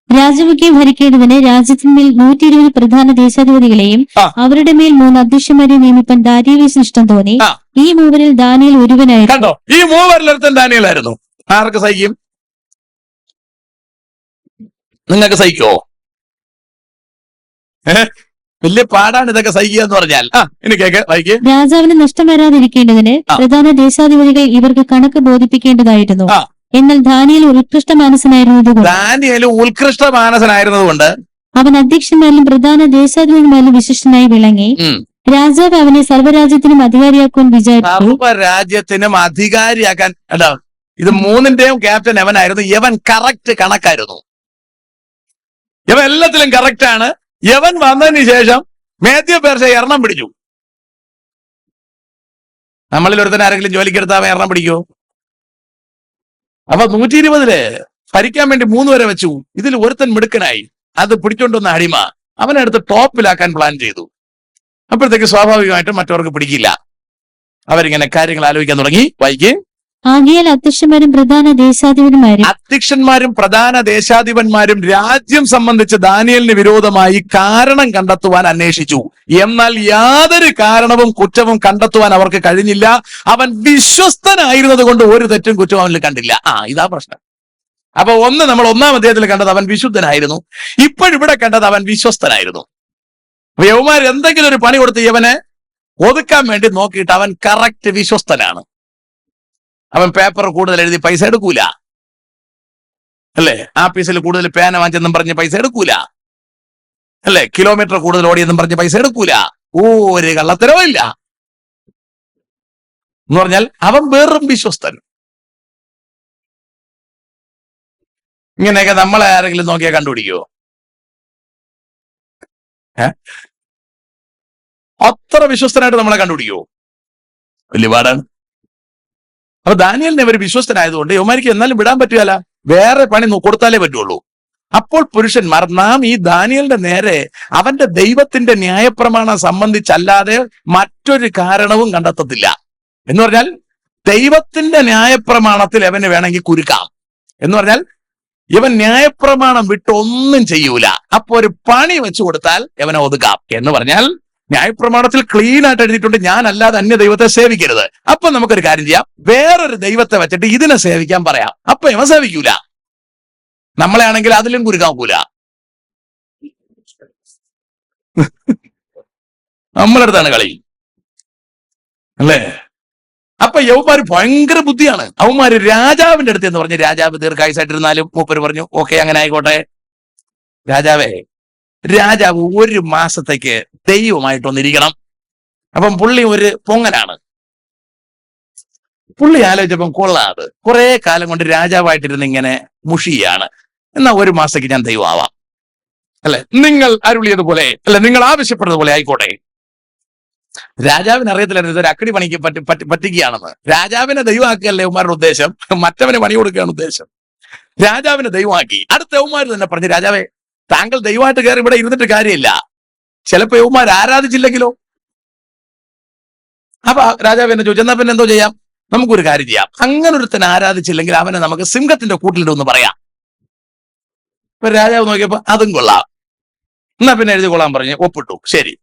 [SPEAKER 3] രാജമൊക്കെ ഭരിക്കേണ്ടതിന് രാജ്യത്തിന്മേൽ 120 പ്രധാന ദേശാധിപതികളെയും അവരുടെ മേൽ 3 അധ്യക്ഷന്മാരെ നിയമിപ്പാൻ ദാരിയോസിന് ഇഷ്ടം തോന്നി. ഈ മൂവരിൽ ദാനിയേൽ ഒരുവനായിരുന്നു.
[SPEAKER 2] കണ്ടോ? ഈ മൂവരിലൊരുത്തൻ ദാനിയേലായിരുന്നു. ആർക്ക് സഹിക്കും? നിങ്ങൾക്ക് സഹിക്കോ? വലിയ പാടാണ് ഇതൊക്കെ സഹിക്കുക എന്ന് പറഞ്ഞാൽ. ഇനി വായിക്കേ.
[SPEAKER 3] രാജാവിന് നഷ്ടം വരാതിരിക്കേണ്ടതിന് പ്രധാന ദേശാധിപതികൾ ഇവർക്ക് കണക്ക് ബോധിപ്പിക്കേണ്ടതായിരുന്നു. എന്നാൽ ദാനിയേൽ ഉത്കൃഷ്ട
[SPEAKER 2] മാനസനായിരുന്നതുകൊണ്ട്
[SPEAKER 3] അവൻ അധ്യക്ഷന്മാരിലും പ്രധാന ദേശാധിപതിമാരിലും വിശിഷ്ടനായി വിളങ്ങി. രാജാവ് അവനെ സർവ്വരാജ്യത്തിനും അധികാരിയാക്കുവാൻ വിചാരിച്ചു.
[SPEAKER 2] സർവ്വരാജ്യത്തിനും അധികാരിയാക്കാൻ. ഇത് 3ന്റെയും ക്യാപ്റ്റൻ എവനായിരുന്നു. യവൻ കറക്റ്റ് കണക്കായിരുന്നു. യവൻ എല്ലാത്തിലും കറക്റ്റ് ആണ്. യവൻ വന്നതിന് ശേഷം മേദ്യപേർഷ്യ എണ്ണം പിടിച്ചു. നമ്മളിൽ ഒരുത്തൻ ആരെങ്കിലും ജോലിക്കെടുത്താൽ എണ്ണം പിടിക്കോ? അപ്പൊ 120 ഭരിക്കാൻ വേണ്ടി 3 വരെ വെച്ചു. ഇതിൽ ഒരുത്തൻ മിടുക്കനായി. അത് പിടിച്ചോണ്ടുവന്ന അടിമ അവനെ എടുത്ത് ടോപ്പിലാക്കാൻ പ്ലാൻ ചെയ്തു. അപ്പോഴത്തേക്ക് സ്വാഭാവികമായിട്ടും മറ്റവർക്ക് പിടിക്കില്ല. അവരിങ്ങനെ കാര്യങ്ങൾ ആലോചിക്കാൻ തുടങ്ങി. വായിക്കേ.
[SPEAKER 3] ആകയാൽ അധ്യക്ഷന്മാരും
[SPEAKER 2] പ്രധാന ദേശാധിപന്മാരും രാജ്യം സംബന്ധിച്ച് ദാനിയേലിന് വിരോധമായി കാരണം കണ്ടെത്തുവാൻ അന്വേഷിച്ചു. എന്നാൽ യാതൊരു കാരണവും കുറ്റവും കണ്ടെത്തുവാൻ അവർക്ക് കഴിഞ്ഞില്ല. അവൻ വിശ്വസ്തനായിരുന്നത് കൊണ്ട് ഒരു തെറ്റും കുറ്റവും അവനിൽ കണ്ടില്ല. ഇതാ പ്രശ്നം. അപ്പൊ നമ്മൾ 1-ാം അധ്യായത്തിൽ കണ്ടത് അവൻ വിശുദ്ധനായിരുന്നു. ഇപ്പോഴിവിടെ കണ്ടത് അവൻ വിശ്വസ്തനായിരുന്നു. അപ്പൊ യവന്മാർ എന്തെങ്കിലും ഒരു പണി കൊടുത്ത് ഇവനെ ഒതുക്കാൻ വേണ്ടി നോക്കിയിട്ട് അവൻ കറക്റ്റ് വിശ്വസ്തനാണ്. അവൻ പേപ്പർ കൂടുതൽ എഴുതി പൈസ എടുക്കൂല, അല്ലേ? ആഫീസിൽ കൂടുതൽ പേന വാങ്ങിച്ചെന്നും പറഞ്ഞ് പൈസ എടുക്കൂല, അല്ലേ? കിലോമീറ്റർ കൂടുതൽ ഓടിയെന്നും പറഞ്ഞ് പൈസ എടുക്കൂല. ഒരു കള്ളത്തരവും ഇല്ല എന്ന് പറഞ്ഞാൽ അവൻ വെറും വിശ്വസ്തൻ. ഇങ്ങനെയൊക്കെ നമ്മളെ ആരെങ്കിലും നോക്കിയാൽ കണ്ടുപിടിക്കുവോ? അത്ര വിശ്വസ്തനായിട്ട് നമ്മളെ കണ്ടുപിടിക്കുവോ? വലിയ പാടാണ്. അപ്പൊ ദാനിയേലിനെ ഒരു വിശ്വസ്തനായതുകൊണ്ട് യവന്മാർക്ക് എന്നാലും വിടാൻ പറ്റുകയല്ല. വേറെ പണി കൊടുത്താലേ പറ്റുള്ളൂ. അപ്പോൾ പുരുഷന്മാർ നാം ഈ ദാനിയേലിന്റെ നേരെ അവന്റെ ദൈവത്തിന്റെ ന്യായപ്രമാണം സംബന്ധിച്ചല്ലാതെ മറ്റൊരു കാരണവും കണ്ടെത്തത്തില്ല. എന്ന് പറഞ്ഞാൽ ദൈവത്തിന്റെ ന്യായപ്രമാണത്തിൽ അവന് വേണമെങ്കിൽ കുരുക്കാം. എന്ന് പറഞ്ഞാൽ ഇവൻ ന്യായപ്രമാണം വിട്ടൊന്നും ചെയ്യൂല. അപ്പൊ ഒരു പണി വെച്ചു കൊടുത്താൽ ഇവനെ ഒതുക്കാം. എന്ന് പറഞ്ഞാൽ ന്യായപ്രമാണത്തിൽ ക്ലീൻ ആയിട്ട് എഴുതിയിട്ടുണ്ട്, ഞാൻ അല്ലാതെ അന്യ ദൈവത്തെ സേവിക്കരുത്. അപ്പൊ നമുക്കൊരു കാര്യം ചെയ്യാം, വേറൊരു ദൈവത്തെ വെച്ചിട്ട് ഇതിനെ സേവിക്കാൻ പറയാം. അപ്പൊ ഇവൻ സേവിക്കൂല. നമ്മളെ ആണെങ്കിൽ അതിലും കുരുക്കാക്കൂല. നമ്മളടുത്താണ് കളി, അല്ലേ? അപ്പൊ യവന്മാര് ഭയങ്കര ബുദ്ധിയാണ്. അവന്മാര് രാജാവിന്റെ അടുത്ത് എന്ന് പറഞ്ഞ് രാജാവ് ദീർഘായുസായിട്ടിരുന്നാലും മൂപ്പര് പറഞ്ഞു ഓക്കെ അങ്ങനെ ആയിക്കോട്ടെ. രാജാവ് 1 മാസത്തേക്ക് ദൈവമായിട്ടൊന്നിരിക്കണം. അപ്പം പുള്ളി ഒരു പൊങ്ങനാണ്. പുള്ളി ആലോചിച്ചപ്പം കൊള്ളാത്, കുറെ കാലം കൊണ്ട് രാജാവായിട്ടിരുന്ന് ഇങ്ങനെ മുഷിയാണ്. എന്നാ 1 മാസത്തേക്ക് ഞാൻ ദൈവമാവാം, അല്ലെ? നിങ്ങൾ അരുളിയതുപോലെ, അല്ലെ, നിങ്ങൾ ആവശ്യപ്പെട്ടതുപോലെ ആയിക്കോട്ടെ. രാജാവിന് അറിയത്തില്ലായിരുന്നു ഇതൊരു അക്കടി പണിക്ക് പറ്റിക്കുകയാണെന്ന്. രാജാവിനെ ദൈവമാക്കിയല്ലേ യവന്മാരുടെ ഉദ്ദേശം, മറ്റവനെ പണി കൊടുക്കുകയാണ് ഉദ്ദേശം. രാജാവിനെ ദൈവമാക്കി. അടുത്ത യവന്മാർ തന്നെ പറഞ്ഞു, രാജാവേ താങ്കൾ ദൈവമായിട്ട് കയറി ഇവിടെ ഇരുന്നിട്ട് കാര്യമില്ല, ചിലപ്പോ യവന്മാർ ആരാധിച്ചില്ലെങ്കിലോ? അപ്പൊ രാജാവ് എന്നെ ചോദിച്ചു, എന്നാ പിന്നെ എന്തോ ചെയ്യാം, നമുക്കൊരു കാര്യം ചെയ്യാം, അങ്ങനെ ഒരുത്തൻ ആരാധിച്ചില്ലെങ്കിൽ അവനെ നമുക്ക് സിംഹത്തിന്റെ കൂട്ടിലിടുമെന്ന് പറയാം. ഇപ്പൊ രാജാവ് നോക്കിയപ്പോ അതും കൊള്ളാം, എന്നാ പിന്നെ എഴുതി കൊള്ളാൻ പറഞ്ഞു, ഒപ്പിട്ടു. ശരി.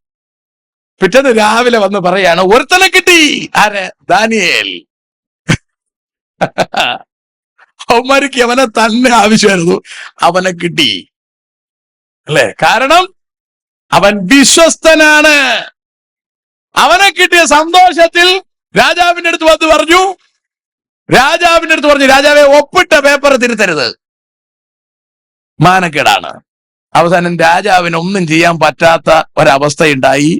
[SPEAKER 2] പിറ്റേന്ന് രാവിലെ വന്ന് പറയാണ്, ഒരുത്തനെ കിട്ടി. ആര്? ദാനിയേൽ. അവന്മാർക്ക് അവനെ തന്നെ ആവശ്യമായിരുന്നു, അവനെ കിട്ടി, അല്ലേ? കാരണം
[SPEAKER 1] അവൻ വിശ്വസ്തനാണ്. അവനെ കിട്ടിയ സന്തോഷത്തിൽ രാജാവിന്റെ അടുത്ത് വന്ന് പറഞ്ഞു, രാജാവെ ഒപ്പിട്ട പേപ്പർ തിരുത്തരുത്, മാനക്കേടാണ്. അവസാനം രാജാവിന് ഒന്നും ചെയ്യാൻ പറ്റാത്ത ഒരവസ്ഥയുണ്ടായി.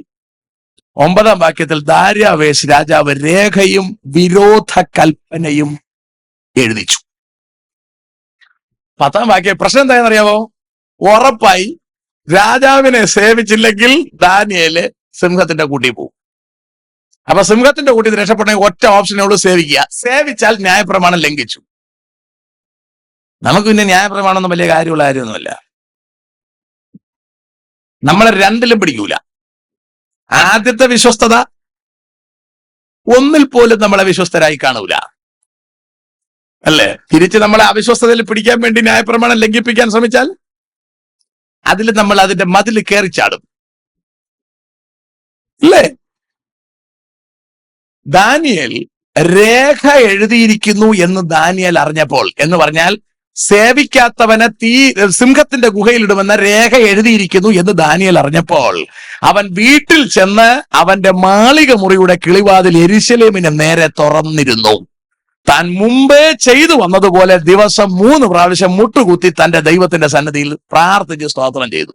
[SPEAKER 1] 9-ാം വാക്യത്തിൽ ദാര്യാവേശ് രാജാവ് രേഖയും വിരോധ കൽപ്പനയും എഴുതിച്ചു. 10-ാം വാക്യം പ്രശ്നം എന്താണെന്നറിയാമോ? ഉറപ്പായി രാജാവിനെ സേവിച്ചില്ലെങ്കിൽ ദാനിയേല് സിംഹത്തിന്റെ കൂട്ടിൽ പോകും. അപ്പൊ സിംഹത്തിന്റെ കൂട്ടിൽ രക്ഷപ്പെടണമെങ്കിൽ ഒറ്റ ഓപ്ഷനോട് സേവിക്കുക. സേവിച്ചാൽ ന്യായപ്രമാണം ലംഘിച്ചു. നമുക്ക് പിന്നെ ന്യായപ്രമാണം ഒന്നും വലിയ കാര്യമുള്ള കാര്യമൊന്നുമല്ല. നമ്മളെ രണ്ടിലും പിടിക്കൂല. ആദ്യത്തെ വിശ്വസ്തത ഒന്നിൽ പോലും നമ്മളെ വിശ്വസ്തരായി കാണൂല, അല്ലേ? തിരിച്ച് നമ്മളെ അവിശ്വസ്തതയിൽ പിടിക്കാൻ വേണ്ടി ന്യായപ്രമാണം ലംഘിപ്പിക്കാൻ ശ്രമിച്ചാൽ അതിൽ നമ്മൾ അതിന്റെ മതിൽ കയറിച്ചാടും, അല്ലേ? ദാനിയേൽ രേഖ എഴുതിയിരിക്കുന്നു എന്ന് ദാനിയേൽ അറിഞ്ഞപ്പോൾ, എന്ന് പറഞ്ഞാൽ സേവിക്കാത്തവനെ സിംഹത്തിന്റെ ഗുഹയിലിടുമെന്ന രേഖ എഴുതിയിരിക്കുന്നു എന്ന് ദാനിയേൽ അറിഞ്ഞപ്പോൾ അവൻ വീട്ടിൽ ചെന്ന് അവന്റെ മാളിക മുറിയുടെ കിളിവാതിൽ യെരൂശലേമിന് നേരെ തുറന്നിരുന്നു. താൻ മുമ്പേ ചെയ്തു വന്നതുപോലെ ദിവസം 3 പ്രാവശ്യം മുട്ടുകുത്തി തന്റെ ദൈവത്തിന്റെ സന്നിധിയിൽ പ്രാർത്ഥിച്ച് സ്തോത്രം ചെയ്തു.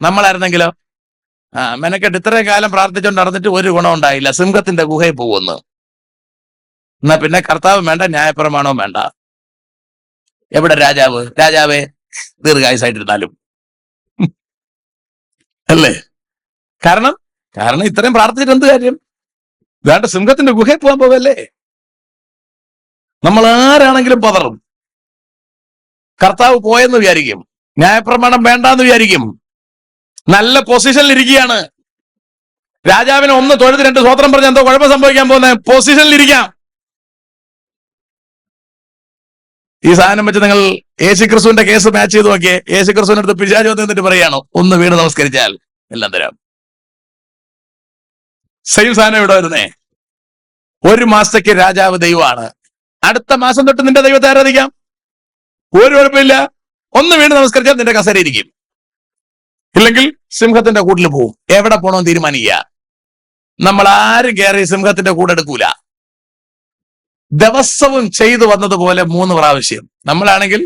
[SPEAKER 1] നമ്മളായിരുന്നെങ്കിലോ മെനക്കെട്ട് ഇത്രയും കാലം പ്രാർത്ഥിച്ചുകൊണ്ട് നടന്നിട്ട് ഒരു ഗുണം ഉണ്ടായില്ല, സിംഹത്തിന്റെ ഗുഹയിൽ പോകുമെന്ന്. എന്നാ പിന്നെ കർത്താവ് വേണ്ട, ന്യായപ്രമാണവും വേണ്ട. എവിടെ രാജാവേ ദീർഘായുസായിട്ടിരുന്നാലും, അല്ലേ? കാരണം ഇത്രയും പ്രാർത്ഥിച്ചിട്ട് എന്ത് കാര്യം? വേണ്ട, സിംഹത്തിന്റെ ഗുഹയിൽ പോകാൻ പോവല്ലേ? നമ്മൾ ആരാണെങ്കിലും പതറും. കർത്താവ് പോയെന്ന് വിചാരിക്കും, ന്യായപ്രമാണം വേണ്ടാന്ന് വിചാരിക്കും. നല്ല പൊസിഷനിൽ ഇരിക്കുകയാണ്. രാജാവിനെ 1 തൊഴുത് 2 സ്തോത്രം പറഞ്ഞ എന്തോ കുഴപ്പം സംഭവിക്കാൻ പോകുന്ന പൊസിഷനിൽ ഇരിക്കാം. ഈ സാധനം വെച്ച് നിങ്ങൾ യേശുക്രിസ്തുവിന്റെ കേസ് മാച്ച് ചെയ്ത് നോക്കിയേ. യേശുക്രിസ്തുവിന്റെ അടുത്ത് പിശാച് വന്നിട്ട് പറയുകയാണോ, 1 വീണ് നമസ്കരിച്ചാൽ എല്ലാം തരാം. സെയിം സാധനം ഇവിടെ വരുന്നേ. 1 മാസത്തേക്ക് രാജാവ് ദൈവമാണ്, അടുത്ത മാസം തൊട്ട് നിന്റെ ദൈവത്തെ ആരാധിക്കാം, ഒരു കുഴപ്പമില്ല. 1 വീണ് നമസ്കരിച്ചാൽ നിന്റെ കസേര ഇരിക്കും, ഇല്ലെങ്കിൽ സിംഹത്തിന്റെ കൂട്ടിൽ പോവും. എവിടെ പോകണമെന്ന് തീരുമാനിക്കുക. നമ്മൾ ആരും കയറി സിംഹത്തിന്റെ കൂടെ എടുക്കൂല. ദിവസവും ചെയ്തു വന്നതുപോലെ 3 പ്രാവശ്യം. നമ്മളാണെങ്കിൽ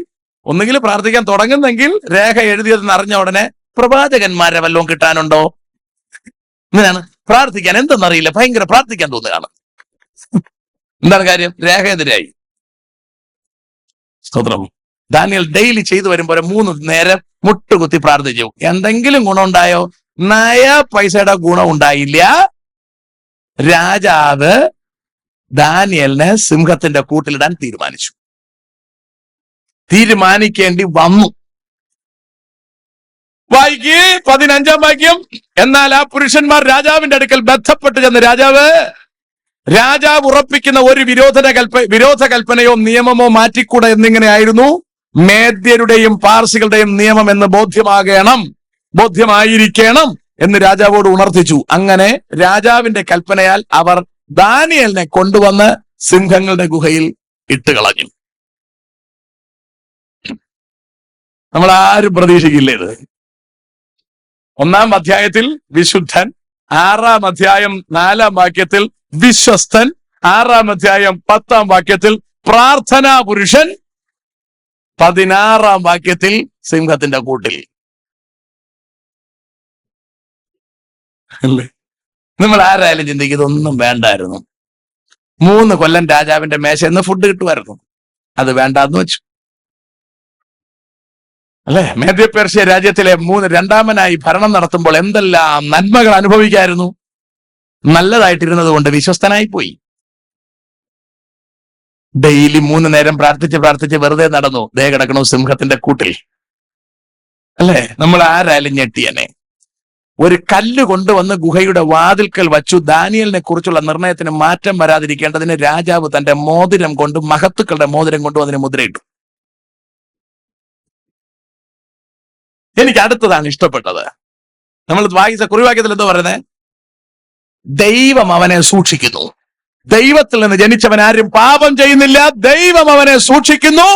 [SPEAKER 1] ഒന്നുകിൽ പ്രാർത്ഥിക്കാൻ തുടങ്ങുന്നെങ്കിൽ രേഖ എഴുതിയതെന്ന് അറിഞ്ഞ ഉടനെ പ്രവാചകന്മാരെ വല്ലതും കിട്ടാനുണ്ടോ, ഇങ്ങനെയാണ് പ്രാർത്ഥിക്കാൻ. എന്തെന്നറിയില്ല, ഭയങ്കര പ്രാർത്ഥിക്കാൻ തോന്നുകയാണ്. എന്താണ് കാര്യം? രേഖ എതിരായി. സ്തോത്രം. ദാനിയേൽ ഡെയിലി ചെയ്തു വരുമ്പോൾ 3 നേരം മുട്ടുകുത്തി പ്രാർത്ഥിച്ചു. എന്തെങ്കിലും ഗുണമുണ്ടായോ? പൈസയുടെ ഗുണം ഉണ്ടായില്ല. രാജാവ് ദാനിയേലിനെ സിംഹത്തിന്റെ കൂട്ടിലിടാൻ തീരുമാനിക്കേണ്ടി വന്നു. വായിക്ക് 15-ാം വാക്യം. എന്നാൽ ആ പുരുഷന്മാർ രാജാവിന്റെ അടുക്കൽ ബന്ധപ്പെട്ട് ചെന്ന് രാജാവ് ഉറപ്പിക്കുന്ന ഒരു വിരോധ കൽപ്പനയോ നിയമമോ മാറ്റിക്കൂട എന്നിങ്ങനെയായിരുന്നു മേദ്യരുടെയും പാർസികളുടെയും നിയമം എന്ന് ബോധ്യമായിരിക്കണം എന്ന് രാജാവോട് ഉണർത്തിച്ചു. അങ്ങനെ രാജാവിന്റെ കൽപ്പനയാൽ അവർ ദാനിയേലിനെ കൊണ്ടുവന്ന് സിംഹങ്ങളുടെ ഗുഹയിൽ ഇട്ടുകളഞ്ഞു. നമ്മൾ ആരും പ്രതീക്ഷിക്കില്ല ഇത്. 1-ാം അധ്യായത്തിൽ വിശുദ്ധൻ, 6-ാം അധ്യായം 4-ാം വാക്യത്തിൽ വിശ്വസ്തൻ, 6-ാം അധ്യായം 10-ാം വാക്യത്തിൽ പ്രാർത്ഥനാ പുരുഷൻ, 16-ാം വാക്യത്തിൽ സിംഹത്തിന്റെ കൂട്ടിൽ. അല്ലേ? നമ്മൾ ആരായാലും ചിന്തിക്കും ഇതൊന്നും വേണ്ടായിരുന്നു. 3 കൊല്ലം രാജാവിന്റെ മേശയിൽ നിന്ന് ഫുഡ് കിട്ടുമായിരുന്നു, അത് വേണ്ടാന്ന് വെച്ചു, അല്ലെ? മേദ്യ പേർഷ്യ രാജ്യത്തിലെ 2ാമനായി ഭരണം നടത്തുമ്പോൾ എന്തെല്ലാം നന്മകൾ അനുഭവിക്കായിരുന്നു. നല്ലതായിട്ടിരുന്നത് കൊണ്ട് വിശ്വസ്തനായി പോയി. ഡെയിലി 3 നേരം പ്രാർത്ഥിച്ച് വെറുതെ നടന്നു. ദേ കിടക്കണു സിംഹത്തിന്റെ കൂട്ടിൽ, അല്ലെ? നമ്മൾ ആരായാലും ഞെട്ടിയനെ. ഒരു കല്ല് കൊണ്ടുവന്ന് ഗുഹയുടെ വാതിൽക്കൽ വച്ചു. ദാനിയേലിനെ കുറിച്ചുള്ള നിർണയത്തിന് മാറ്റം വരാതിരിക്കേണ്ടതിന് രാജാവ് തന്റെ മോതിരം കൊണ്ട്, മഹത്തുക്കളുടെ മോതിരം കൊണ്ടും അതിന് മുദ്രയിട്ടു. എനിക്ക് അടുത്തതാണ് ഇഷ്ടപ്പെട്ടത്. നമ്മൾ വായിച്ച കുറിവാക്യത്തിൽ എന്താ പറയുന്നത്? ദൈവം അവനെ സൂക്ഷിക്കുന്നു. ദൈവത്തിൽ നിന്ന് ജനിച്ചവൻ ആരും പാപം ചെയ്യുന്നില്ല, ദൈവം അവനെ സൂക്ഷിക്കുന്നു.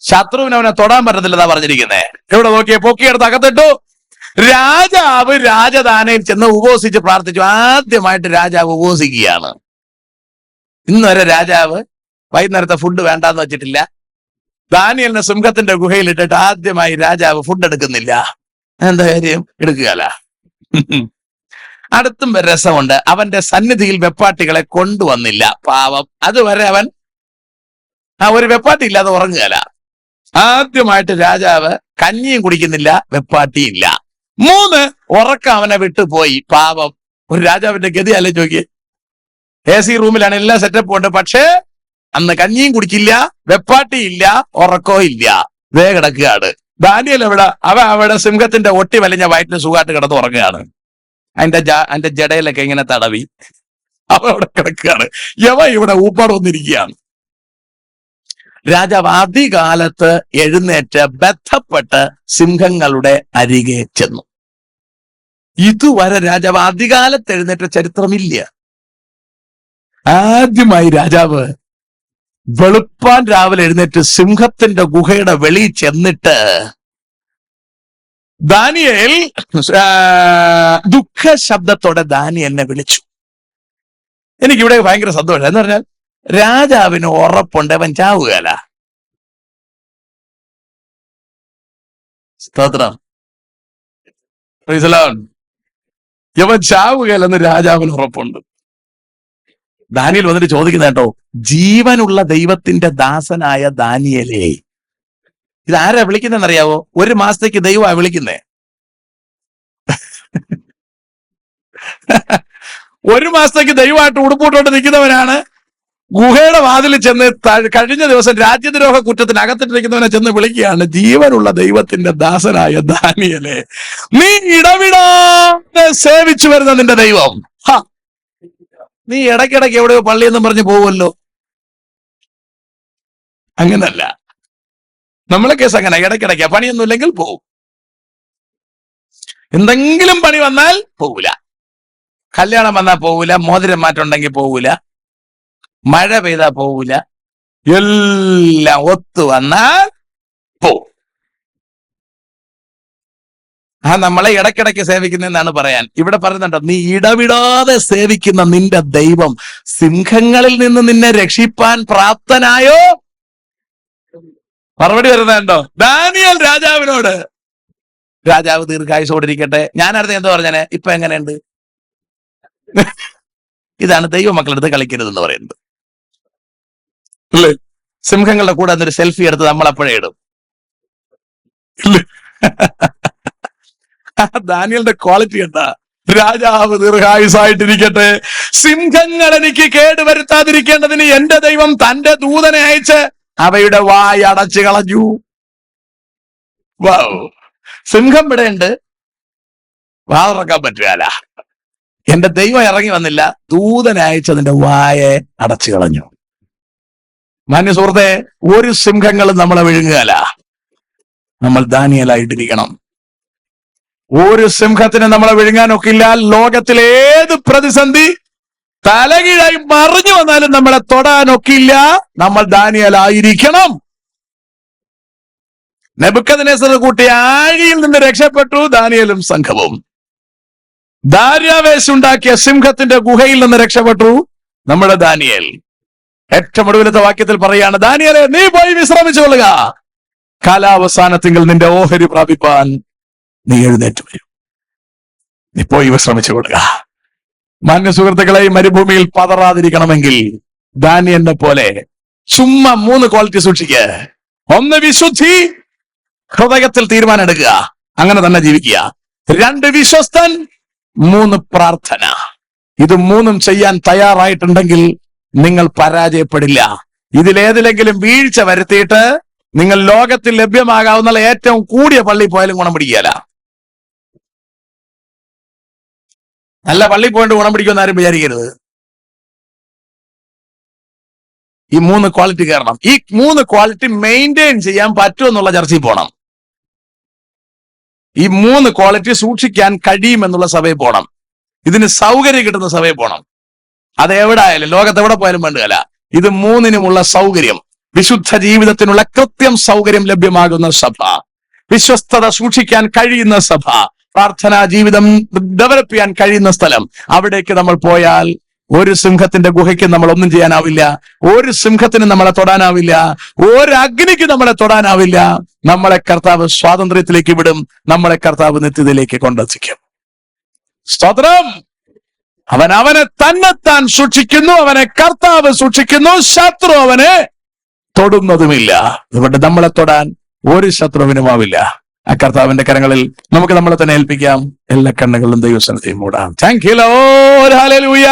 [SPEAKER 2] ശത്രുവിന് അവനെ തൊടാൻ പറ്റത്തില്ലെന്നാ പറഞ്ഞിരിക്കുന്നേ. ഇവിടെ നോക്കിയേ, പൊക്കിയെടുത്ത് അകത്തിട്ടു. രാജാവ് രാജധാനിയിൽ ചെന്ന് ഉപവസിച്ച് പ്രാർത്ഥിച്ചു. ആദ്യമായിട്ട് രാജാവ് ഉപവസിക്കുകയാണ്. ഇന്നുവരെ രാജാവ് വൈകുന്നേരത്തെ ഫുഡ് വേണ്ടാന്ന് വെച്ചിട്ടില്ല. ദാനിയേലിനെ സിംഹത്തിന്റെ ഗുഹയിൽ ഇട്ടിട്ട് ആദ്യമായി രാജാവ് ഫുഡ് എടുക്കുന്നില്ല. എന്താ കാര്യം? എടുക്കുകയല്ല. അടുത്തും രസമുണ്ട്. അവന്റെ സന്നിധിയിൽ വെപ്പാട്ടികളെ കൊണ്ടുവന്നില്ല. പാവം, അതുവരെ അവൻ ഒരു വെപ്പാട്ടി ഇല്ലാതെ ഉറങ്ങുകയല്ല. ആദ്യമായിട്ട് രാജാവ് കഞ്ഞിയും കുടിക്കുന്നില്ല, വെപ്പാട്ടിയില്ല. 3 ഉറക്കം അവനെ വിട്ടുപോയി. പാവം, ഒരു രാജാവിന്റെ ഗതി അല്ലേ ചോദിക്കേ. AC റൂമിലാണ്, എല്ലാ സെറ്റപ്പും ഉണ്ട്. പക്ഷേ അന്ന് കഞ്ഞിയും കുടിക്കില്ല, വെപ്പാട്ടിയില്ല, ഉറക്കവും ഇല്ല, വേ കിടക്കുകയാണ്. ദാനിയേൽ എവിടെ? അവിടെ സിംഹത്തിന്റെ ഒട്ടി വലിഞ്ഞ വയറ്റിന് സുഖമായിട്ട് കിടന്ന് ഉറങ്ങുകയാണ്. അതിന്റെ ജടയിലൊക്കെ ഇങ്ങനെ തടവി അവിടെ കിടക്കുകയാണ്. ഇവിടെ ഊപ്പാട് വന്നിരിക്കുകയാണ്. രാജാവ് അതികാലത്ത് എഴുന്നേറ്റ് ബന്ധപ്പെട്ട് സിംഹങ്ങളുടെ അരികെ ചെന്നു. ഇതുവരെ രാജാവ് അതികാലത്ത് എഴുന്നേറ്റ ചരിത്രമില്ല. ആദ്യമായി രാജാവ് വെളുപ്പാൻ രാവിലെ എഴുന്നേറ്റ് സിംഹത്തിന്റെ ഗുഹയുടെ വെളിയിൽ ചെന്നിട്ട് ദാനിയേൽ ദുഃഖ ശബ്ദത്തോടെ ദാനിയേലിനെ വിളിച്ചു. എനിക്കിവിടെ ഭയങ്കര സന്തോഷം. എന്ന് പറഞ്ഞാൽ രാജാവിന് ഉറപ്പുണ്ട് അവൻ ചാവുകയല്ല. സ്തോത്രം. ഇവൻ ചാവുകയല്ലെന്ന് രാജാവിന് ഉറപ്പുണ്ട്. ദാനിയേൽ വന്നിട്ട് ചോദിക്കുന്ന കേട്ടോ, ജീവനുള്ള ദൈവത്തിന്റെ ദാസനായ ദാനിയേലേ. ഇതാരാ വിളിക്കുന്നതെന്നറിയാവോ? 1 മാസത്തേക്ക് ദൈവമാ വിളിക്കുന്നേ. 1 മാസത്തേക്ക് ദൈവമായിട്ട് ഉടുപ്പിട്ടോണ്ട് നിൽക്കുന്നവനാണ്. ഗുഹയുടെ വാതിൽ ചെന്ന് കഴിഞ്ഞ ദിവസം രാജ്യദ്രോഹ കുറ്റത്തിനകത്തിട്ടിരിക്കുന്നവനെ ചെന്ന് വിളിക്കുകയാണ്, ജീവനുള്ള ദൈവത്തിന്റെ ദാസനായ ദാനിയേലേ, നീ ഇടവിടാതെ സേവിച്ചു വരുന്ന നിന്റെ ദൈവം. നീ ഇടയ്ക്കിടയ്ക്ക് എവിടെയോ പള്ളിയെന്നും പറഞ്ഞ് പോവുമല്ലോ. അങ്ങനല്ല, നമ്മളെ കേസ് അങ്ങനെ. ഇടയ്ക്കിടയ്ക്ക് പണിയൊന്നും ഇല്ലെങ്കിൽ പോവും. എന്തെങ്കിലും പണി വന്നാൽ പോവില്ല. കല്യാണം വന്നാൽ പോവില്ല, മോതിരം മാറ്റമുണ്ടെങ്കിൽ പോവില്ല, മഴ പെയ്താൽ പോവില്ല, എല്ലാം ഒത്തു വന്നാൽ പോവും. നമ്മളെ ഇടയ്ക്കിടയ്ക്ക് സേവിക്കുന്നതെന്നാണ് പറയാൻ. ഇവിടെ പറയുന്നുണ്ടോ, നീ ഇടവിടാതെ സേവിക്കുന്ന നിന്റെ ദൈവം സിംഹങ്ങളിൽ നിന്ന് നിന്നെ രക്ഷിപ്പാൻ പ്രാപ്തനായോ? മറുപടി വരുന്നുണ്ടോ ദാനിയേൽ രാജാവിനോട്? രാജാവ് ദീർഘായുസോടിരിക്കട്ടെ. ഞാനടുത്ത് എന്തോ പറഞ്ഞാനെ, ഇപ്പൊ എങ്ങനെയുണ്ട്? ഇതാണ് ദൈവമക്കളെടുത്ത് കളിക്കരുതെന്ന് പറയുന്നത്. അല്ലേ? സിംഹങ്ങളുടെ കൂടെ അന്നൊരു സെൽഫി എടുത്ത് നമ്മൾ അപ്പോഴേ ഇടും. ദാനിയേലിന്റെ ക്വാളിറ്റി എന്താ? രാജാവ് ദീർഘായുസായിട്ടിരിക്കട്ടെ, സിംഹങ്ങൾ എനിക്ക് കേടുവരുത്താതിരിക്കേണ്ടതിന് എന്റെ ദൈവം തന്റെ ദൂതനെ അയച്ച് അവയുടെ വായ അടച്ചു കളഞ്ഞു. സിംഹം ഇവിടെയുണ്ട്, വാതിറക്കാൻ പറ്റുകയല്ല. എന്റെ ദൈവം ഇറങ്ങി വന്നില്ല, ദൂതനെ അയച്ചതിന്റെ വായെ അടച്ചു കളഞ്ഞു. മാന്യ സുഹൃത്തെ, ഒരു സിംഹങ്ങളും നമ്മളെ വിഴുങ്ങുകയല്ല. നമ്മൾ ദാനിയേലായിട്ടിരിക്കണം. ഒരു സിംഹത്തിന് നമ്മളെ വിഴുങ്ങാനൊക്കില്ല. ലോകത്തിലെ ഏത് പ്രതിസന്ധി തലകീഴായി മറിഞ്ഞു വന്നാലും നമ്മളെ തൊടാനൊക്കില്ല. നമ്മൾ ദാനിയേലായിരിക്കണം. നെബൂഖദ്നേസർ കൂട്ടിയ ആഴിയിൽ നിന്ന് രക്ഷപ്പെട്ടു ദാനിയേലും സംഘവും. ദാര്യാവേശ് ഉണ്ടാക്കിയ സിംഹത്തിന്റെ ഗുഹയിൽ നിന്ന് രക്ഷപ്പെട്ടു നമ്മുടെ ദാനിയേൽ. ഏറ്റവും ഒടുവിലത്തെ വാക്യത്തിൽ പറയാണ്, ദാനിയേലേ, നീ പോയി വിശ്രമിച്ചു കൊള്ളുക, കാലാവസാനത്തിങ്കിൽ നിന്റെ ഓഹരി പ്രാപിപ്പാൻ നീ എഴുന്നേറ്റ് വരും. നീ പോയി വിശ്രമിച്ചു കൊള്ളുക. മാന്യ സുഹൃത്തുക്കളെ, മരുഭൂമിയിൽ പതറാതിരിക്കണമെങ്കിൽ ദാനിയേലിനെ പോലെ ചുമ്മാ 3 ക്വാളിറ്റി സൂക്ഷിക്കുക. 1 വിശുദ്ധി, ഹൃദയത്തിൽ തീരുമാനം എടുക്കുക, അങ്ങനെ തന്നെ ജീവിക്കുക. 2 വിശ്വസ്തൻ, 3 പ്രാർത്ഥന. ഇത് 3ഉം ചെയ്യാൻ തയ്യാറായിട്ടുണ്ടെങ്കിൽ നിങ്ങൾ പരാജയപ്പെടില്ല. ഇതിലേതിലെങ്കിലും വീഴ്ച വരുത്തിയിട്ട് നിങ്ങൾ ലോകത്തിൽ ലഭ്യമാകാവുന്ന ഏറ്റവും കൂടിയ പള്ളി പോയാലും ഗുണം പിടിക്കുകയല്ല. നല്ല പള്ളി പോയിട്ട് ഗുണം പിടിക്കുമെന്ന് ആരും വിചാരിക്കരുത്. ഈ 3 ക്വാളിറ്റി കയറണം. ഈ 3 ക്വാളിറ്റി മെയിൻറ്റെയിൻ ചെയ്യാൻ പറ്റുമെന്നുള്ള ചർച്ചയിൽ പോകണം. ഈ 3 ക്വാളിറ്റി സൂക്ഷിക്കാൻ കഴിയുമെന്നുള്ള സഭയിൽ പോകണം. ഇതിന് സൗകര്യം കിട്ടുന്ന സഭയിൽ പോകണം. അത് എവിടെ ആയാലും, ലോകത്ത് എവിടെ പോയാലും വേണ്ടുകയല്ല. ഇത് 3നുമുള്ള സൗകര്യം.
[SPEAKER 1] വിശുദ്ധ ജീവിതത്തിനുള്ള കൃത്യം സൗകര്യം ലഭ്യമാകുന്ന സഭ, വിശ്വസ്തത സൂക്ഷിക്കാൻ കഴിയുന്ന സഭ, പ്രാർത്ഥനാ ജീവിതം ഡെവലപ്പ് ചെയ്യാൻ കഴിയുന്ന സ്ഥലം, അവിടേക്ക് നമ്മൾ പോയാൽ ഒരു സിംഹത്തിന്റെ ഗുഹയ്ക്ക് നമ്മൾ ഒന്നും ചെയ്യാനാവില്ല, ഒരു സിംഹത്തിന് നമ്മളെ തൊടാനാവില്ല, ഒരു അഗ്നിക്ക് നമ്മളെ തൊടാനാവില്ല. നമ്മളെ കർത്താവ് സ്വാതന്ത്ര്യത്തിലേക്ക് വിടും, നമ്മളെ കർത്താവ് നിത്യതയിലേക്ക് കൊണ്ടെത്തിക്കും. സ്തോത്രം. അവനെ തന്നെത്താൻ സൂക്ഷിക്കുന്നു, അവനെ കർത്താവ് സൂക്ഷിക്കുന്നു, ശത്രു അവനെ തൊടുന്നതുമില്ല. അതുകൊണ്ട് നമ്മളെ തൊടാൻ ഒരു ശത്രുവിനുമാവില്ല. ആ കർത്താവിന്റെ കരങ്ങളിൽ നമുക്ക് നമ്മളെ തന്നെ ഏൽപ്പിക്കാം. എല്ലാ കണ്ണുകളും ദൈവസന്നിധിയിൽ മൂടാം. Thank you lord. ഹല്ലേലൂയ.